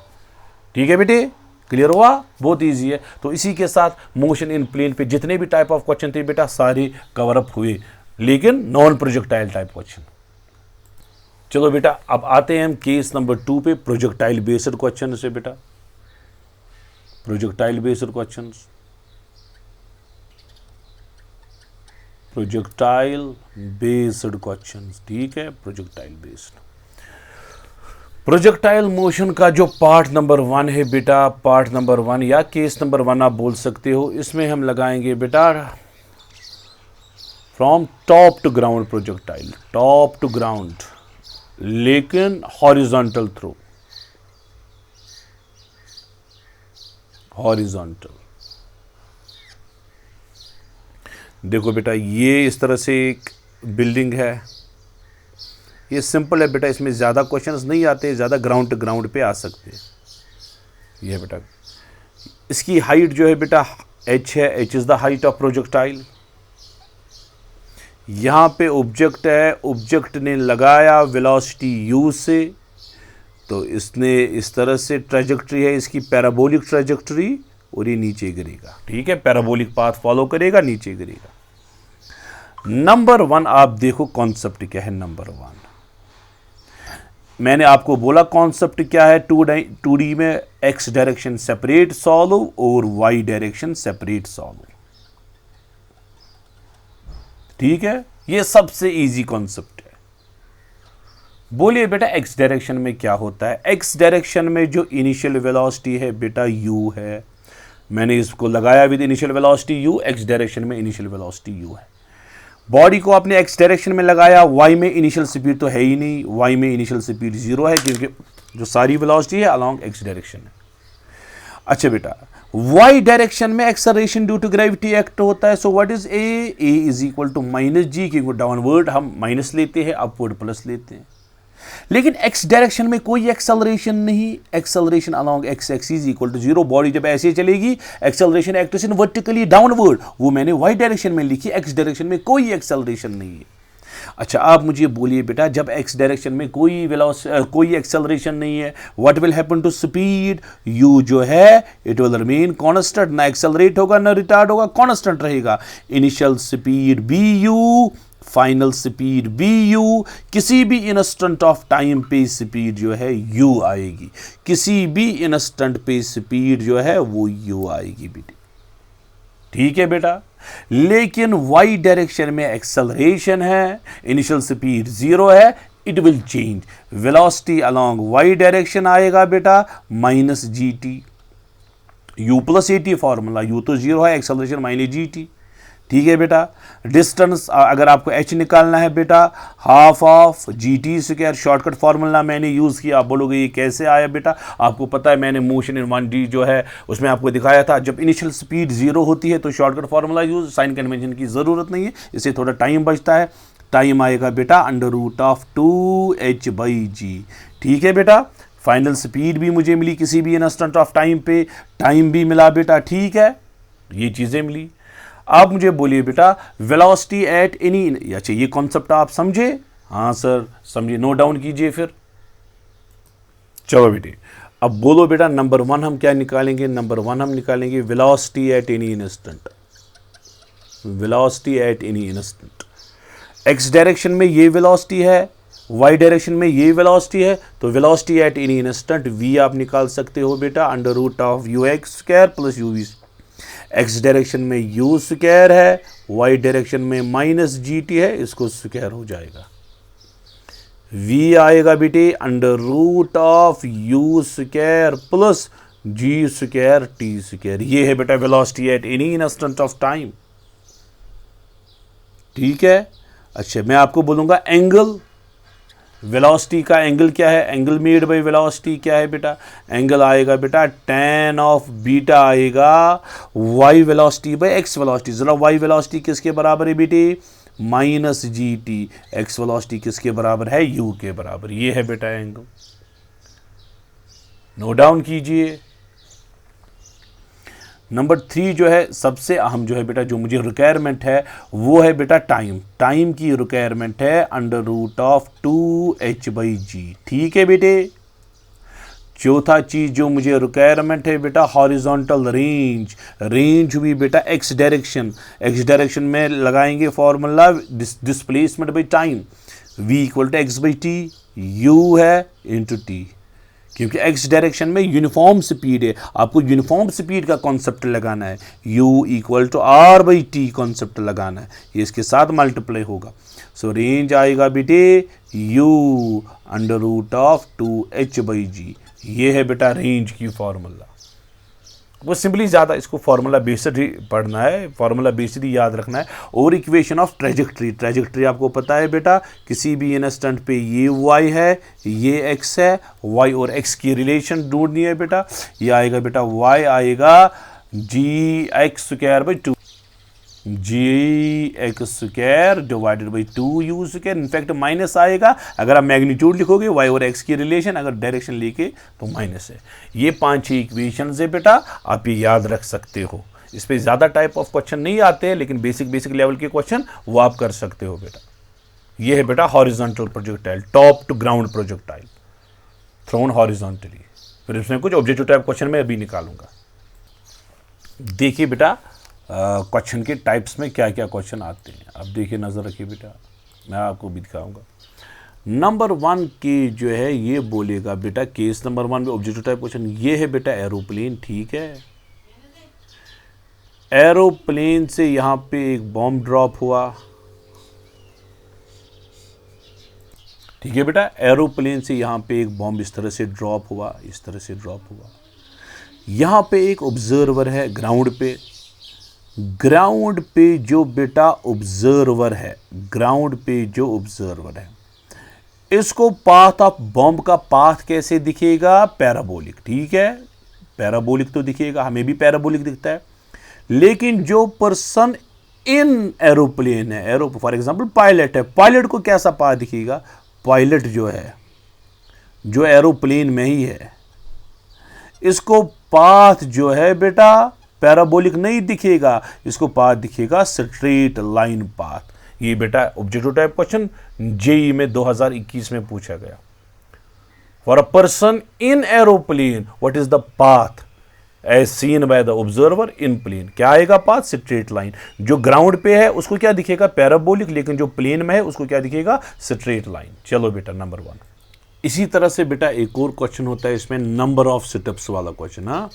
ठीक है बेटे, क्लियर हुआ? बहुत इजी है। तो इसी के साथ मोशन इन प्लेन पे जितने भी टाइप ऑफ क्वेश्चन थे बेटा सारे कवर अप हुए, लेकिन नॉन प्रोजेक्टाइल टाइप क्वेश्चन। चलो बेटा अब आते हैं हम केस नंबर 2 पे, प्रोजेक्टाइल बेस्ड क्वेश्चन से बेटा, projectile based question, projectile based question. ठीक है, प्रोजेक्टाइल बेस्ड प्रोजेक्टाइल मोशन का जो पार्ट नंबर 1 है बेटा, पार्ट नंबर 1 या केस नंबर 1 आप बोल सकते हो, इसमें हम लगाएंगे बेटा from top to ground projectile, top to ground, लेकिन हॉरिजॉन्टल थ्रू, हॉरिजॉन्टल। देखो बेटा ये इस तरह से एक बिल्डिंग है, ये सिंपल है बेटा, इसमें ज़्यादा क्वेश्चंस नहीं आते, ज़्यादा ग्राउंड टू ग्राउंड पे आ सकते हैं। ये बेटा इसकी हाइट जो है बेटा h है, h is the height of projectile. यहाँ पे ऑब्जेक्ट है, ऑब्जेक्ट ने लगाया वेलोसिटी u से, तो इसने इस तरह से ट्रेजेक्ट्री है इसकी, पैराबोलिक ट्रेजेक्ट्री, और ये नीचे गिरेगा। ठीक है, पैराबोलिक पाथ फॉलो करेगा, नीचे गिरेगा। नंबर 1 आप देखो कॉन्सेप्ट क्या है। नंबर 1 मैंने आपको बोला कॉन्सेप्ट क्या है, 2D में x डायरेक्शन सेपरेट सॉल्व और y डायरेक्शन सेपरेट सॉल्व। ठीक है, ये सबसे इजी कॉन्सेप्ट है। बोलिए बेटा x डायरेक्शन में क्या होता है। x डायरेक्शन में जो इनिशियल वेलोसिटी है बेटा u है, मैंने इसको लगाया with initial velocity u, x direction में इनिशियल वेलोसिटी u है। बॉडी को आपने x डायरेक्शन में लगाया, y में इनिशियल स्पीड तो है ही नहीं, y में इनिशियल स्पीड 0 है, क्योंकि जो सारी वेलोसिटी है अलोंग x डायरेक्शन है। अच्छा बेटा y डायरेक्शन में acceleration due to gravity act होता है। So what is a is equal to -g, क्योंकि डाउनवर्ड हम माइनस लेते हैं, अपवर्ड प्लस लेते हैं। लेकिन x डायरेक्शन में कोई एक्सेलरेशन नहीं, acceleration along x axis equal to 0। Body जब ऐसे चलेगी, acceleration acts in vertically downward, वो मैंने y डायरेक्शन में लिखी, x डायरेक्शन में कोई एक्सेलरेशन नहीं है। अच्छा आप मुझे बोलिए बेटा, जब x डायरेक्शन में कोई एक्सेलरेशन नहीं है, what will happen to speed? u जो है इट विल रिमेन कांस्टेंट, ना एक्सेलरेट होगा ना रिटार्ड होगा, कांस्टेंट रहेगा। Initial speed bu, final speed bu, किसी भी इंस्टेंट ऑफ टाइम पे स्पीड जो है u आएगी, किसी भी इंस्टेंट पे स्पीड जो है वो u आएगी बेटे। ठीक है बेटा, लेकिन y डायरेक्शन में एक्सेलरेशन है, इनिशियल स्पीड 0 है, it will change, velocity along y direction आएगा बेटा -gt, u + at formula, u तो 0 है, एक्सेलरेशन -gt। ठीक है बेटा, डिस्टेंस अगर आपको h निकालना है बेटा, half of gt², shortcut formula मैंने यूज़ किया। आप बोलोगे ये कैसे आया बेटा? आपको पता है मैंने मोशन इन 1D जो है उसमें आपको दिखाया था, जब इनिशियल स्पीड 0 होती है तो shortcut formula use, sign convention की ज़रूरत नहीं है, इससे थोड़ा टाइम बचता है। टाइम आएगा बेटा √2h/g। ठीक है बेटा, फाइनल स्पीड भी मुझे मिली किसी भी इंस्टेंट ऑफ टाइम पे, टाइम भी मिला बेटा। ठीक है, ये चीज़ें मिली। आप मुझे बोलिए बेटा वेलोसिटी एट एनी, अच्छा ये कॉन्सेप्ट आप समझे? हाँ सर समझिए, नोट डाउन कीजिए फिर। चलो बेटे अब बोलो बेटा नंबर 1 हम क्या निकालेंगे? नंबर 1 हम निकालेंगे velocity at any instant, velocity at any instant. X direction में ये वेलोसिटी है, वाई डायरेक्शन में ये वेलोसिटी है, तो velocity at any instant v आप निकाल सकते हो बेटा √(ux² + uv). एक्स डायरेक्शन में u² है, वाई डायरेक्शन में -gt है, इसको स्क्वायर हो जाएगा, v आएगा बेटे √(u² + g² t²। ये है बेटा velocity at any instant of time. ठीक है, अच्छा मैं आपको बोलूंगा एंगल, वेलोसिटी का एंगल क्या है, एंगल मेड बाय वेलोसिटी क्या है बेटा, एंगल आएगा बेटा tan ऑफ बीटा आएगा y velocity bye x velocity. जरा y वेलोसिटी किसके बराबर है बेटे, minus G T. X velocity किसके बराबर है, u के बराबर। ये है बेटा एंगल, नोट डाउन कीजिए। नंबर 3 जो है सबसे अहम जो है बेटा, जो मुझे रिक्वायरमेंट है वो है बेटा टाइम। टाइम की रिक्वायरमेंट है √2h/g। ठीक है बेटे। चौथा चीज जो मुझे रिक्वायरमेंट है बेटा, हॉरिजॉन्टल रेंज। रेंज हुई बेटा एक्स डायरेक्शन। एक्स डायरेक्शन में लगाएंगे formula displacement by time, v = x/t, u है इंटू टी। क्योंकि x डायरेक्शन में यूनिफॉर्म स्पीड है, आपको यूनिफॉर्म स्पीड का कॉन्सेप्ट लगाना है। u = r/t कॉन्सेप्ट लगाना है, ये इसके साथ मल्टीप्लाई होगा। सो रेंज आएगा बेटे u √2h/g। ये है बेटा रेंज की फॉर्मूला। वो सिंपली ज़्यादा इसको फार्मूला बेस्ड ही पढ़ना है, फार्मूला बेस्ड ही याद रखना है। और इक्वेशन ऑफ ट्रेजेक्ट्री। ट्रेजेक्ट्री आपको पता है बेटा, किसी भी इंस्टेंट पे ये y है, ये x है, y और x की रिलेशन ढूंढनी है बेटा। ये आएगा बेटा y आएगा gx² divided by 2u²। In fact minus आएगा अगर आप मैग्नीट्यूड लिखोगे, y और x की रिलेशन, अगर डायरेक्शन लेके तो माइनस है। ये 5-6 इक्वेशन है बेटा, आप ये याद रख सकते हो। इस पर ज़्यादा टाइप ऑफ क्वेश्चन नहीं आते हैं, लेकिन बेसिक लेवल के क्वेश्चन वो आप कर सकते हो बेटा। ये है बेटा horizontal projectile, top to ground projectile thrown horizontally. फिर इसमें कुछ ऑब्जेक्टिव टाइप क्वेश्चन मैं अभी निकालूंगा। देखिए बेटा क्वेश्चन के टाइप्स में क्या क्या क्वेश्चन आते हैं। अब देखिए, नज़र रखिए बेटा, मैं आपको भी दिखाऊंगा। नंबर 1 के जो है ये बोलेगा बेटा, केस नंबर 1 में ऑब्जेक्टिव टाइप क्वेश्चन ये है बेटा एरोप्लेन। ठीक है, एरोप्लेन से यहां पे एक बॉम्ब ड्रॉप हुआ। ठीक है बेटा, एरोप्लेन से यहां पे एक बॉम्ब इस तरह से ड्रॉप हुआ, इस तरह से ड्रॉप हुआ। यहां पे एक ऑब्जर्वर है ग्राउंड पे। ग्राउंड पे जो बेटा ऑब्जर्वर है, ग्राउंड पे जो ऑब्जर्वर है, इसको पाथ ऑफ बॉम्ब का पाथ कैसे दिखेगा, पैराबोलिक। ठीक है, पैराबोलिक तो दिखेगा, हमें भी पैराबोलिक दिखता है। लेकिन जो पर्सन इन एरोप्लेन है, फॉर एग्जांपल पायलट है, पायलट को कैसा पाथ दिखेगा, पायलट जो है, जो एरोप्लेन में ही है, इसको पाथ जो है बेटा पैराबोलिक नहीं दिखेगा, इसको पाथ दिखेगा स्ट्रेट लाइन पाथ। ये बेटा ऑब्जेक्टिव टाइप क्वेश्चन जेई में 2021 में पूछा गया। For a person in aeroplane what is the path as seen by the observer in plane. क्या आएगा पाथ, स्ट्रेट लाइन। जो ग्राउंड पे है उसको क्या दिखेगा, पैराबोलिक, लेकिन जो प्लेन में है उसको क्या दिखेगा, स्ट्रेट लाइन। चलो बेटा नंबर 1। इसी तरह से बेटा एक और क्वेश्चन होता है इसमें, नंबर ऑफ सिटअप्स वाला क्वेश्चन। हाँ,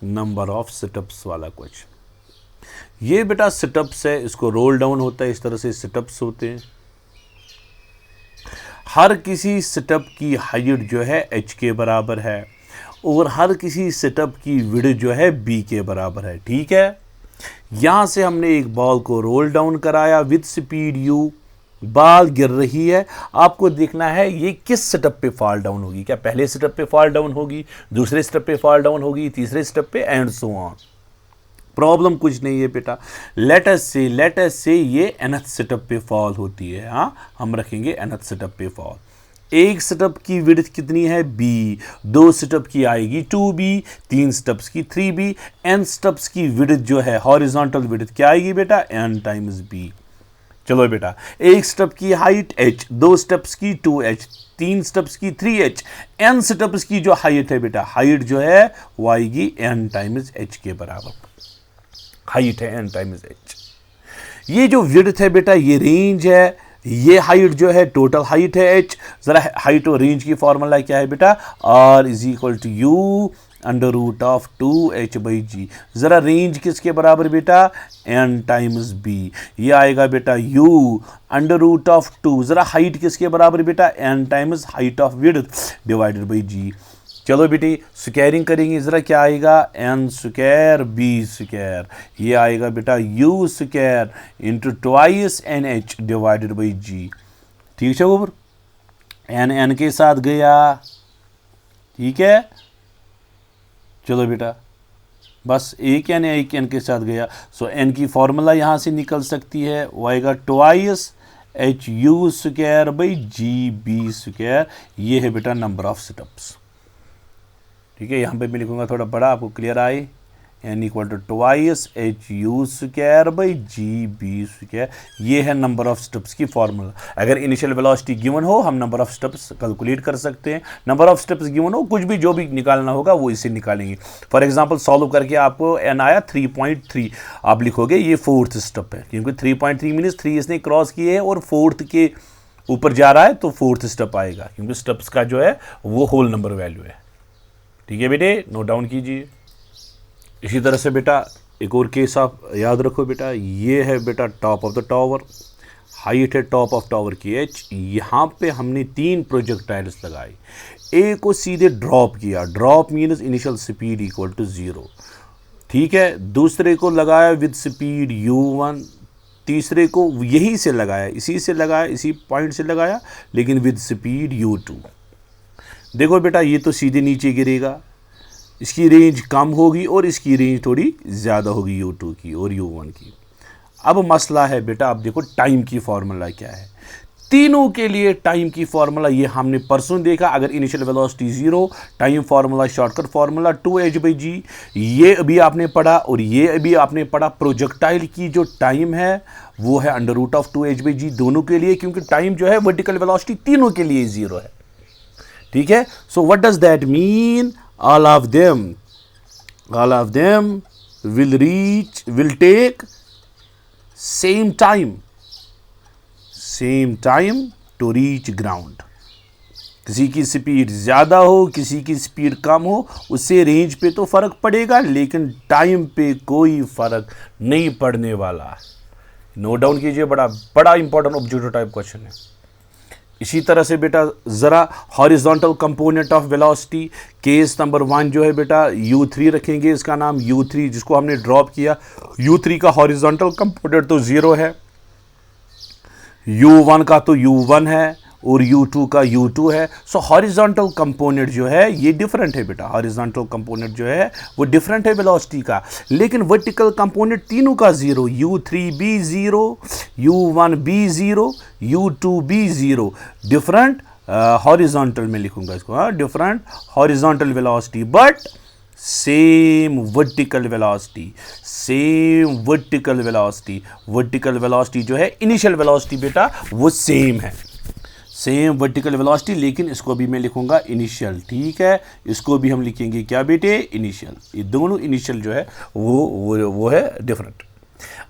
नंबर ऑफ सिटअप्स वाला क्वेश्चन। ये बेटा सिटअप्स है, इसको रोल डाउन होता है, इस तरह से सिटअप्स होते हैं। हर किसी सिटअप की हाइट जो है h के बराबर है और हर किसी सिटअप की विड्थ जो है b के बराबर है। ठीक है, यहां से हमने एक बॉल को रोल डाउन कराया विद स्पीड u, बॉल गिर रही है। आपको देखना है ये किस स्टेप पे फॉल डाउन होगी, क्या पहले स्टेप पे फॉल डाउन होगी, दूसरे स्टेप पे फॉल डाउन होगी, तीसरे स्टेप पे, एंड सो ऑन। प्रॉब्लम कुछ नहीं है बेटा, लेट अस से ये nth स्टेप पे फॉल होती है। हाँ, हम रखेंगे nth स्टेप पे फॉल। एक स्टेप की विड्थ कितनी है b, 2 स्टेप की आएगी 2b, 3 स्टेप्स की 3b, n स्टेप्स की विड्थ जो है हॉरिजॉन्टल विड्थ क्या आएगी बेटा, n टाइम्स b। चलो बेटा, एक स्टेप की हाइट h, 2 स्टेप्स की 2h, 3 स्टेप्स की 3h, n स्टेप्स की जो हाइट है बेटा, हाइट जो है वो आएगी n टाइम्स h के बराबर। हाइट है n टाइम्स h। ये जो विड्थ है बेटा ये रेंज है, ये हाइट जो है टोटल हाइट है h। जरा हाइट और रेंज की फॉर्मूला क्या है बेटा, r = u √2h/g। जरा रेंज किसके बराबर बेटा, n टाइम्स b। ये आएगा बेटा u √2। जरा हाइट किसके बराबर बेटा, n times height of width divided by g। चलो बेटी स्क्वायरिंग करेंगे, जरा क्या आएगा, n² b²। ये आएगा बेटा u² × 2 nh divided by g। ठीक है ऊपर। एन एन के साथ गया, ठीक है। चलो बेटा, बस एक एन के साथ गया। सो एन की फॉर्मूला यहाँ से निकल सकती है, वो आएगा twice h u square by g b square. ये है बेटा नंबर ऑफ स्टेप्स, ठीक है। यहाँ पे मैं लिखूंगा थोड़ा बड़ा, आपको क्लियर आए। N equal to twice h u square by g b square. ये है नंबर ऑफ स्टेप्स की फॉर्मूला। अगर इनिशियल वेलोसिटी गिवन हो, हम नंबर ऑफ स्टेप्स कैलकुलेट कर सकते हैं। नंबर ऑफ स्टेप्स गिवन हो, कुछ भी जो भी निकालना होगा वो इससे निकालेंगे। फॉर एग्जांपल सॉल्व करके आपको एन आया 3.3, आप लिखोगे ये फोर्थ स्टेप है, क्योंकि 3.3 मीन्स 3 इसने क्रॉस किए है और फोर्थ के ऊपर जा रहा है, तो फोर्थ स्टेप आएगा, क्योंकि स्टेप्स का जो है वो होल नंबर वैल्यू है। ठीक है बेटे, नोट डाउन कीजिए। इसी तरह से बेटा एक और केस आप याद रखो बेटा, ये है बेटा top of the tower, height है टॉप ऑफ टावर की एच। यहाँ पे हमने 3 प्रोजेक्टाइल्स लगाए, ए को सीधे ड्रॉप किया, drop means initial speed equal to 0, ठीक है। दूसरे को लगाया विद स्पीड u1, तीसरे को यही से लगाया, इसी से लगाया, इसी पॉइंट से लगाया, लेकिन विद स्पीड u2। देखो बेटा ये तो सीधे नीचे गिरेगा, इसकी रेंज कम होगी और इसकी रेंज थोड़ी ज़्यादा होगी u2 की और u1 की। अब मसला है बेटा, अब देखो टाइम की फॉर्मूला क्या है। तीनों के लिए टाइम की फॉर्मूला ये हमने परसों देखा। अगर initial velocity 0, time formula shortcut formula 2h/g, ये अभी आपने पढ़ा और ये अभी आपने पढ़ा। प्रोजेक्टाइल की जो टाइम है वो है √2h/g दोनों के लिए, क्योंकि टाइम जो है वर्टिकल वेलोसिटी तीनों के लिए 0 है, ठीक है। So what does that mean? all of them will take same time to reach ground। किसी की स्पीड ज़्यादा हो, किसी की स्पीड कम हो, उससे रेंज पे तो फ़र्क पड़ेगा, लेकिन टाइम पे कोई फ़र्क नहीं पड़ने वाला। नोट डाउन कीजिए, बड़ा इंपॉर्टेंट ऑब्जेक्टिव टाइप क्वेश्चन है। इसी तरह से बेटा ज़रा horizontal component of velocity, case number 1 जो है बेटा u3 रखेंगे, इसका नाम u3 जिसको हमने ड्रॉप किया। u3 का हॉरिजॉन्टल कंपोनेंट तो 0 है, u1 का तो u1 है और u2 का u2 है। सो हॉरिजॉन्टल कंपोनेंट जो है ये डिफरेंट है बेटा, हॉरिजॉन्टल कंपोनेंट जो है वो डिफरेंट है वेलोसिटी का, लेकिन वर्टिकल कंपोनेंट तीनों का 0, u3 भी 0, u1 भी 0, u2 भी 0। डिफरेंट हॉरिजॉन्टल में लिखूंगा इसको, different horizontal velocity but same vertical velocity, same vertical velocity. Vertical velocity जो है इनिशियल वेलोसिटी बेटा वो सेम है, सेम वर्टिकल वेलोसिटी, लेकिन इसको भी मैं लिखूंगा इनिशियल, ठीक है। इसको भी हम लिखेंगे क्या बेटे? इनिशियल। ये दोनों इनिशियल जो है वो है डिफरेंट।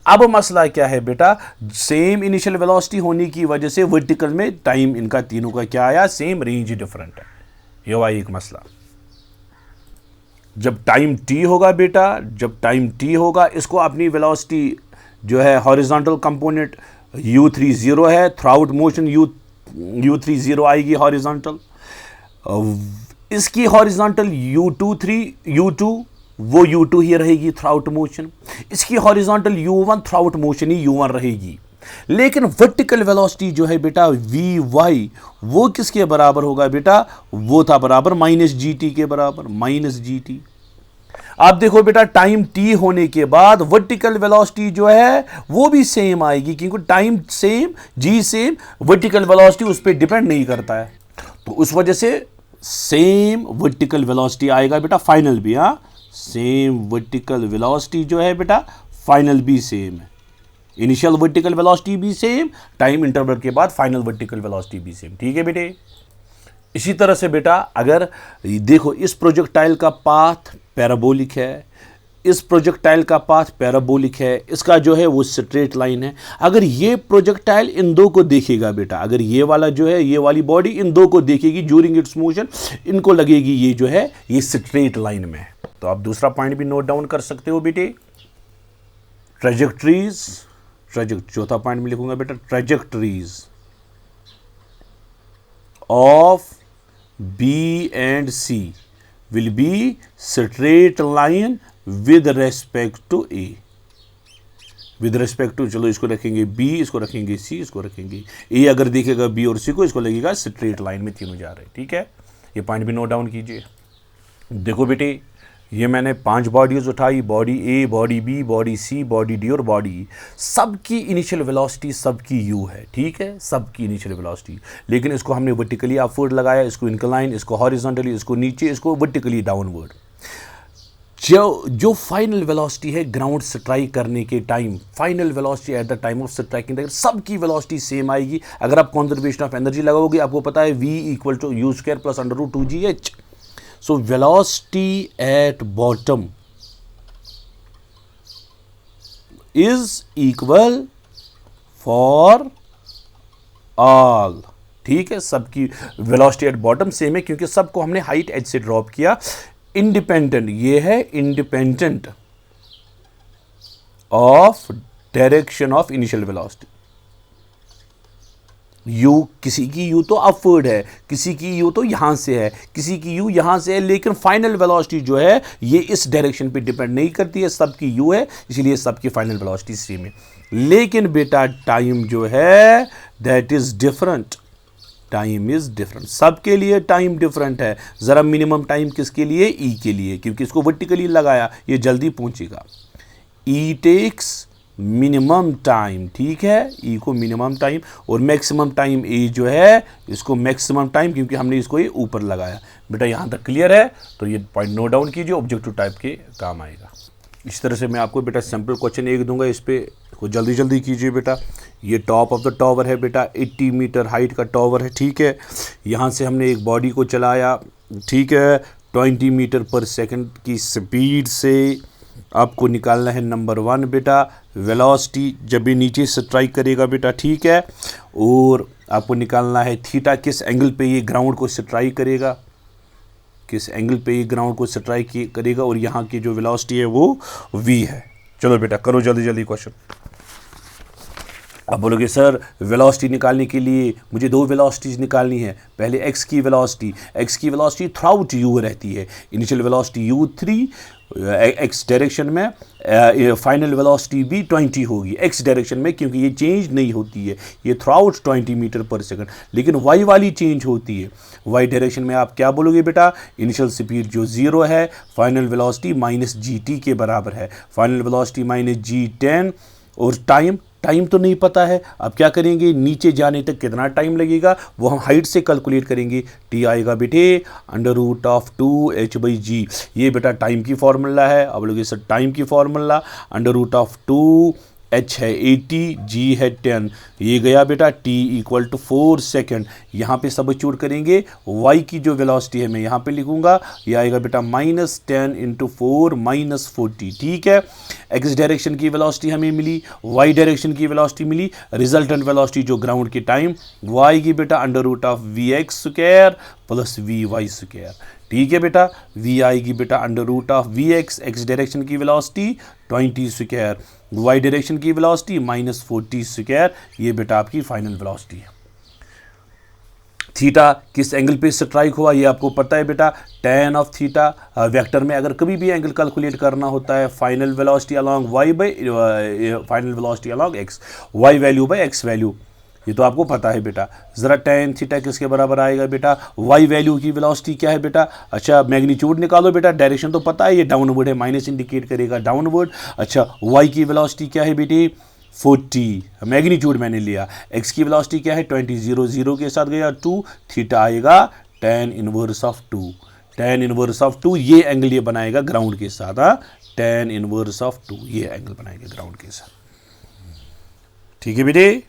अब मसला क्या है बेटा, सेम इनिशियल वेलोसिटी होने की वजह से वर्टिकल में टाइम इनका तीनों का क्या आया? सेम, रेंज डिफरेंट है। ये हुआ एक मसला। जब टाइम t होगा बेटा, जब टाइम t होगा, इसको अपनी वेलोसिटी जो है हॉरिजॉन्टल कंपोनेंट u3 0 है, थ्रूआउट मोशन u3 0 आएगी हॉरिजॉन्टल। इसकी हॉरिजॉन्टल u2 वो u2 ही रहेगी थ्रूआउट मोशन। इसकी हॉरिजॉन्टल u1 थ्रूआउट मोशन ही u1 रहेगी। लेकिन वर्टिकल वेलोसिटी जो है बेटा vy वो किसके बराबर होगा बेटा? वो था बराबर -gt के बराबर, -gt। आप देखो बेटा टाइम t होने के बाद वर्टिकल वेलोसिटी जो है वो भी सेम आएगी, क्योंकि time same, g same, vertical velocity उस पर डिपेंड नहीं करता है, तो उस वजह से सेम वर्टिकल वेलोसिटी आएगा बेटा फाइनल भी। हाँ, सेम वर्टिकल वेलोसिटी जो है बेटा फाइनल भी सेम है, इनिशियल वर्टिकल वेलोसिटी भी सेम, टाइम इंटरवल के बाद फाइनल वर्टिकल वेलोसिटी भी सेम, ठीक है बेटे। इसी तरह से बेटा अगर देखो इस प्रोजेक्टाइल का पाथ पैराबोलिक है, इस प्रोजेक्टाइल का पाथ पैराबोलिक है, इसका जो है वो स्ट्रेट लाइन है। अगर ये प्रोजेक्टाइल इन दो को देखेगा बेटा, अगर ये वाला जो है ये वाली बॉडी इन दो को देखेगी ड्यूरिंग इट्स मोशन, इनको लगेगी ये जो है ये स्ट्रेट लाइन में है। तो आप दूसरा पॉइंट भी नोट डाउन कर सकते हो बेटे, ट्रेजेक्ट्रीज। चौथा पॉइंट में लिखूंगा बेटा trajectories of B and C will be straight line with respect to A। With respect to, चलो इसको रखेंगे बी, इसको रखेंगे सी, इसको रखेंगे ए। अगर देखेगा बी और सी को, इसको लगेगा स्ट्रेट लाइन में तीनों जा रहे हैं। ठीक है, ये पॉइंट भी नोट डाउन कीजिए। देखो बेटे, ये मैंने 5 बॉडीज उठाई, बॉडी ए, बॉडी बी, बॉडी सी, बॉडी डी और बॉडी ई। सबकी इनिशियल वेलोसिटी सबकी यू है। ठीक है, सबकी इनिशियल वेलोसिटी, लेकिन इसको हमने वर्टिकली अपवर्ड लगाया, इसको इंक्लाइन, इसको हॉरिजॉन्टली, इसको नीचे, इसको वर्टिकली डाउनवर्ड। जो फाइनल वेलोसिटी है ग्राउंड स्ट्राइक करने के time, final velocity at the time of striking, सबकी वेलोसिटी सेम आएगी। अगर आप कंजर्वेशन ऑफ एनर्जी लगाओगे, आपको पता है V equal to u square plus √2gh। So velocity at bottom is equal for all। ठीक है, सबकी वेलोसिटी एट बॉटम सेम है क्योंकि सबको हमने हाइट h से ड्रॉप किया। इंडिपेंडेंट, ये है independent of direction of initial velocity. You, किसी की यू तो अपवर्ड है, किसी की यू तो यहां से है, किसी की यू यहां से है, लेकिन फाइनल वेलोसिटी जो है ये इस डायरेक्शन पे डिपेंड नहीं करती है, सबकी यू है, इसलिए सबकी फाइनल वेलोसिटी सेम है। लेकिन बेटा टाइम जो है that is different, time is different, सबके लिए टाइम डिफरेंट है। जरा मिनिमम टाइम किसके लिए? ई के लिए, क्योंकि इसको वर्टिकली लगाया, ये जल्दी पहुंचेगा। ई टेक्स मिनिमम टाइम। ठीक है, ई को मिनिमम टाइम, और मैक्सिमम टाइम ए जो है इसको मैक्सिमम टाइम, क्योंकि हमने इसको ये ऊपर लगाया। बेटा यहाँ तक क्लियर है? तो ये पॉइंट नोट डाउन कीजिए, ऑब्जेक्टिव टाइप के काम आएगा। इस तरह से मैं आपको बेटा सिंपल क्वेश्चन एक दूंगा, इस पे को जल्दी जल्दी कीजिए बेटा। ये टॉप ऑफ द टावर है बेटा, 80 मीटर हाइट का टावर है। ठीक है, यहाँ से हमने एक बॉडी को चलाया, ठीक है, 20 मीटर पर सेकंड की स्पीड से। आपको निकालना है नंबर 1 बेटा वेलोसिटी जब ये नीचे स्ट्राइक करेगा बेटा। ठीक है, और आपको निकालना है थीटा, किस एंगल पे ये ग्राउंड को स्ट्राइक करेगा, किस एंगल पे ये ग्राउंड को स्ट्राइक करेगा, और यहाँ की जो वेलोसिटी है वो v है। चलो बेटा करो जल्दी जल्दी क्वेश्चन। अब बोलोगे सर वेलोसिटी निकालने के लिए मुझे 2 वेलोसिटीज निकालनी है। पहले x की वेलोसिटी थ्राउट u रहती है, initial velocity u3 x direction में, फाइनल वेलोसिटी भी 20 होगी x डायरेक्शन में, क्योंकि ये चेंज नहीं होती है, ये थ्राउट 20 मीटर पर सेकंड। लेकिन y वाली चेंज होती है, y डायरेक्शन में आप क्या बोलोगे बेटा? इनिशियल स्पीड जो 0 है, फाइनल वेलोसिटी -gt के बराबर है, फाइनल वेलोसिटी -g10, और टाइम तो नहीं पता है। अब क्या करेंगे, नीचे जाने तक कितना टाइम लगेगा वो हम हाइट से कैलकुलेट करेंगे। टी आएगा बेटे √2h/g, ये बेटा टाइम की फॉर्मूला है। अब लोग सर टाइम की फॉर्मूला √2, h है 80, g है 10, ये गया बेटा t इक्वल टू 4 सेकेंड। यहाँ पे सब्स्टिट्यूट करेंगे, y की जो वेलोसिटी है मैं यहाँ पे लिखूंगा, ये आएगा बेटा -10 × 4 -40। ठीक है, x डायरेक्शन की वेलोसिटी हमें मिली, y डायरेक्शन की वेलोसिटी मिली, रिजल्टेंट वेलोसिटी जो ग्राउंड की टाइम वो आएगी बेटा √vx² + vy²। ठीक है बेटा, v आएगी बेटा √vx, x डायरेक्शन की वेलोसिटी 20², y डायरेक्शन की वेलोसिटी -40²। ये बेटा आपकी फाइनल वेलोसिटी है। थीटा किस एंगल पे स्ट्राइक हुआ ये आपको पता है बेटा, tan ऑफ थीटा। वेक्टर में अगर कभी भी एंगल कैलकुलेट करना होता है, final velocity along y by final velocity along x, y value by x value, ये तो आपको पता है बेटा। ज़रा tan थीटा किसके बराबर आएगा बेटा? y वैल्यू की वेलोसिटी क्या है बेटा? अच्छा मैग्नीट्यूड निकालो बेटा, डायरेक्शन तो पता है ये डाउनवर्ड है, माइनस इंडिकेट करेगा डाउनवर्ड। अच्छा y की वेलोसिटी क्या है बेटी? 40, मैग्नीट्यूड मैंने लिया। x की वेलोसिटी क्या है? 20, 0 के साथ गया 2, थीटा आएगा tan inverse of 2, tan inverse of 2, ये एंगल ये बनाएगा ग्राउंड के साथ। tan इनवर्स ऑफ 2 ये एंगल बनाएगा ग्राउंड के साथ। ठीक है बेटे,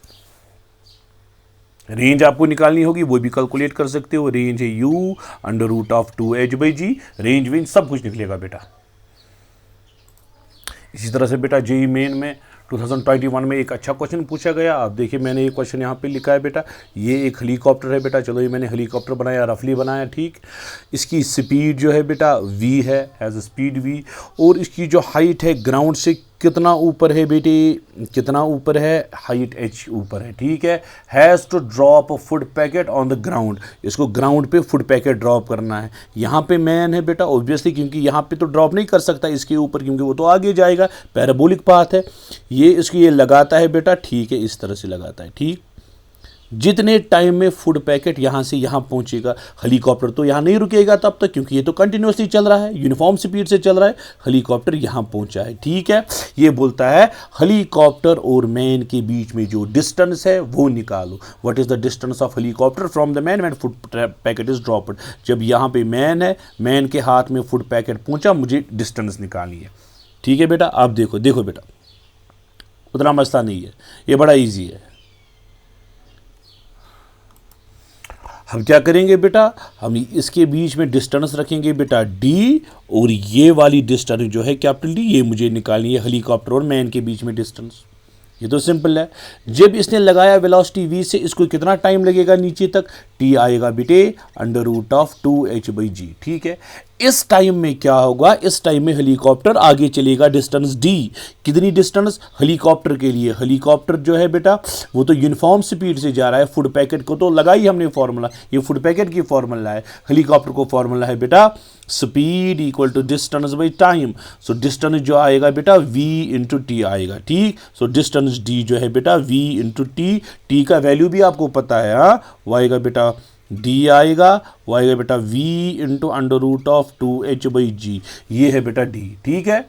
रेंज आपको निकालनी होगी, वो भी कैलकुलेट कर सकते हो। रेंज है u √2h/g, रेंज वेंज सब कुछ निकलेगा बेटा। इसी तरह से बेटा जेईई मेन में 2021 में एक अच्छा क्वेश्चन पूछा गया। आप देखिए मैंने ये क्वेश्चन यहाँ पे लिखा है बेटा, ये एक हेलीकॉप्टर है बेटा। चलो ये मैंने हेलीकॉप्टर बनाया, रफली बनाया, ठीक। इसकी स्पीड जो है बेटा v है, एज अ स्पीड v, और इसकी जो हाइट है ग्राउंड से कितना ऊपर है बेटे, कितना ऊपर है, हाइट h ऊपर है, ठीक है। Has to drop food packet on the ground, इसको ग्राउंड पे फूड पैकेट ड्रॉप करना है। यहाँ पे मैन है बेटा ऑब्वियसली, क्योंकि यहाँ पे तो ड्रॉप नहीं कर सकता इसके ऊपर, क्योंकि वो तो आगे जाएगा, पैराबोलिक पाथ है। ये इसकी ये लगाता है बेटा, ठीक है, इस तरह से लगाता है, ठीक। जितने टाइम में फूड पैकेट यहाँ से यहाँ पहुँचेगा, हेलीकॉप्टर तो यहाँ नहीं रुकेगा तब तक, क्योंकि ये तो कंटिन्यूसली चल रहा है, यूनिफॉर्म स्पीड से चल रहा है। हेलीकॉप्टर यहाँ पहुँचा है, ठीक है। ये बोलता है हेलीकॉप्टर और मैन के बीच में जो डिस्टेंस है वो निकालो। What is the distance of helicopter from the man when food packet is dropped. जब यहाँ पे मैन है, मैन के हाथ में फूड पैकेट पहुँचा, मुझे डिस्टेंस निकालनी है, ठीक है बेटा। आप देखो देखो बेटा, उतना मसला नहीं है, ये बड़ा ईजी है। हम क्या करेंगे बेटा, हम इसके बीच में डिस्टेंस रखेंगे बेटा d, और ये वाली डिस्टेंस जो है कैपिटल D, ये मुझे निकालनी है हेलीकॉप्टर और मैन के बीच में डिस्टेंस। ये तो सिंपल है। जब इसने लगाया वेलोसिटी v से, इसको कितना टाइम लगेगा नीचे तक, t आएगा बेटे √2h/g, ठीक है। इस टाइम में क्या होगा, इस टाइम में हेलीकॉप्टर आगे चलेगा डिस्टेंस d। कितनी डिस्टेंस हेलीकॉप्टर के लिए, हेलीकॉप्टर जो है बेटा वो तो यूनिफॉर्म स्पीड से जा रहा है। फूड पैकेट को तो लगाई हमने फॉर्मूला, ये फूड पैकेट की फॉर्मूला है। हेलीकॉप्टर को फॉर्मूला है बेटा speed equal to distance by time. So distance जो आएगा बेटा v इंटू टी आएगा, ठीक। सो डिस्टेंस d जो है बेटा v इंटू टी, टी का वैल्यू भी आपको पता है, हाँ। वो आएगा बेटा d आएगा, वो आएगा बेटा v इंटू √2h/g, ये है बेटा d, ठीक है।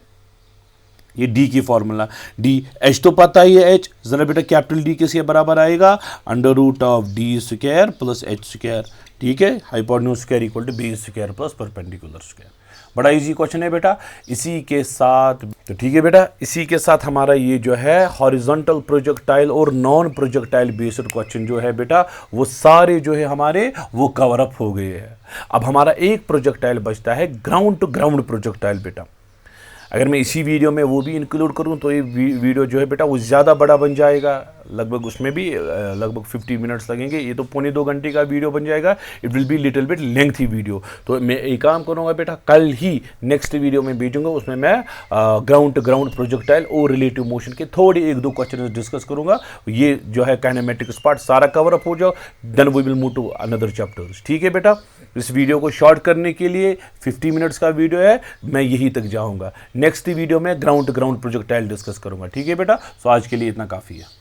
ये d की फॉर्मूला, d h तो पता ही है, h जरा बेटा कैपिटल D किसके बराबर आएगा, √d² प्लस h², ठीक है। Hypotenuse square equal to base square plus perpendicular square. बड़ा इजी क्वेश्चन है बेटा। इसी के साथ तो ठीक है बेटा, इसी के साथ हमारा ये जो है हॉरिजॉन्टल प्रोजेक्टाइल और नॉन प्रोजेक्टाइल बेस्ड क्वेश्चन जो है बेटा, वो सारे जो है हमारे वो कवर अप हो गए हैं। अब हमारा एक प्रोजेक्टाइल बचता है ग्राउंड टू ग्राउंड प्रोजेक्टाइल बेटा। अगर मैं इसी वीडियो में वो भी इंक्लूड करूं तो ये वीडियो जो है बेटा वो ज़्यादा बड़ा बन जाएगा, लगभग उसमें भी लगभग 50 मिनट्स लगेंगे। ये तो 1.25 घंटे का वीडियो बन जाएगा, it will be little bit lengthy video. तो मैं एक काम करूँगा बेटा, कल ही नेक्स्ट वीडियो में भेजूंगा, उसमें मैं ग्राउंड टू ग्राउंड प्रोजेक्टाइल और रिलेटिव मोशन के थोड़े 1-2 क्वेश्चन डिस्कस करूँगा। ये जो है काइनेमेटिक्स पार्ट सारा कवर अप हो जाओ, then we will move to another chapters, ठीक है बेटा। इस वीडियो को शॉर्ट करने के लिए 50 मिनट्स का वीडियो है, मैं यहीं तक जाऊँगा। नेक्स्ट वीडियो में ground to ground projectile discuss करूँगा, ठीक है बेटा। सो आज के लिए इतना काफ़ी है।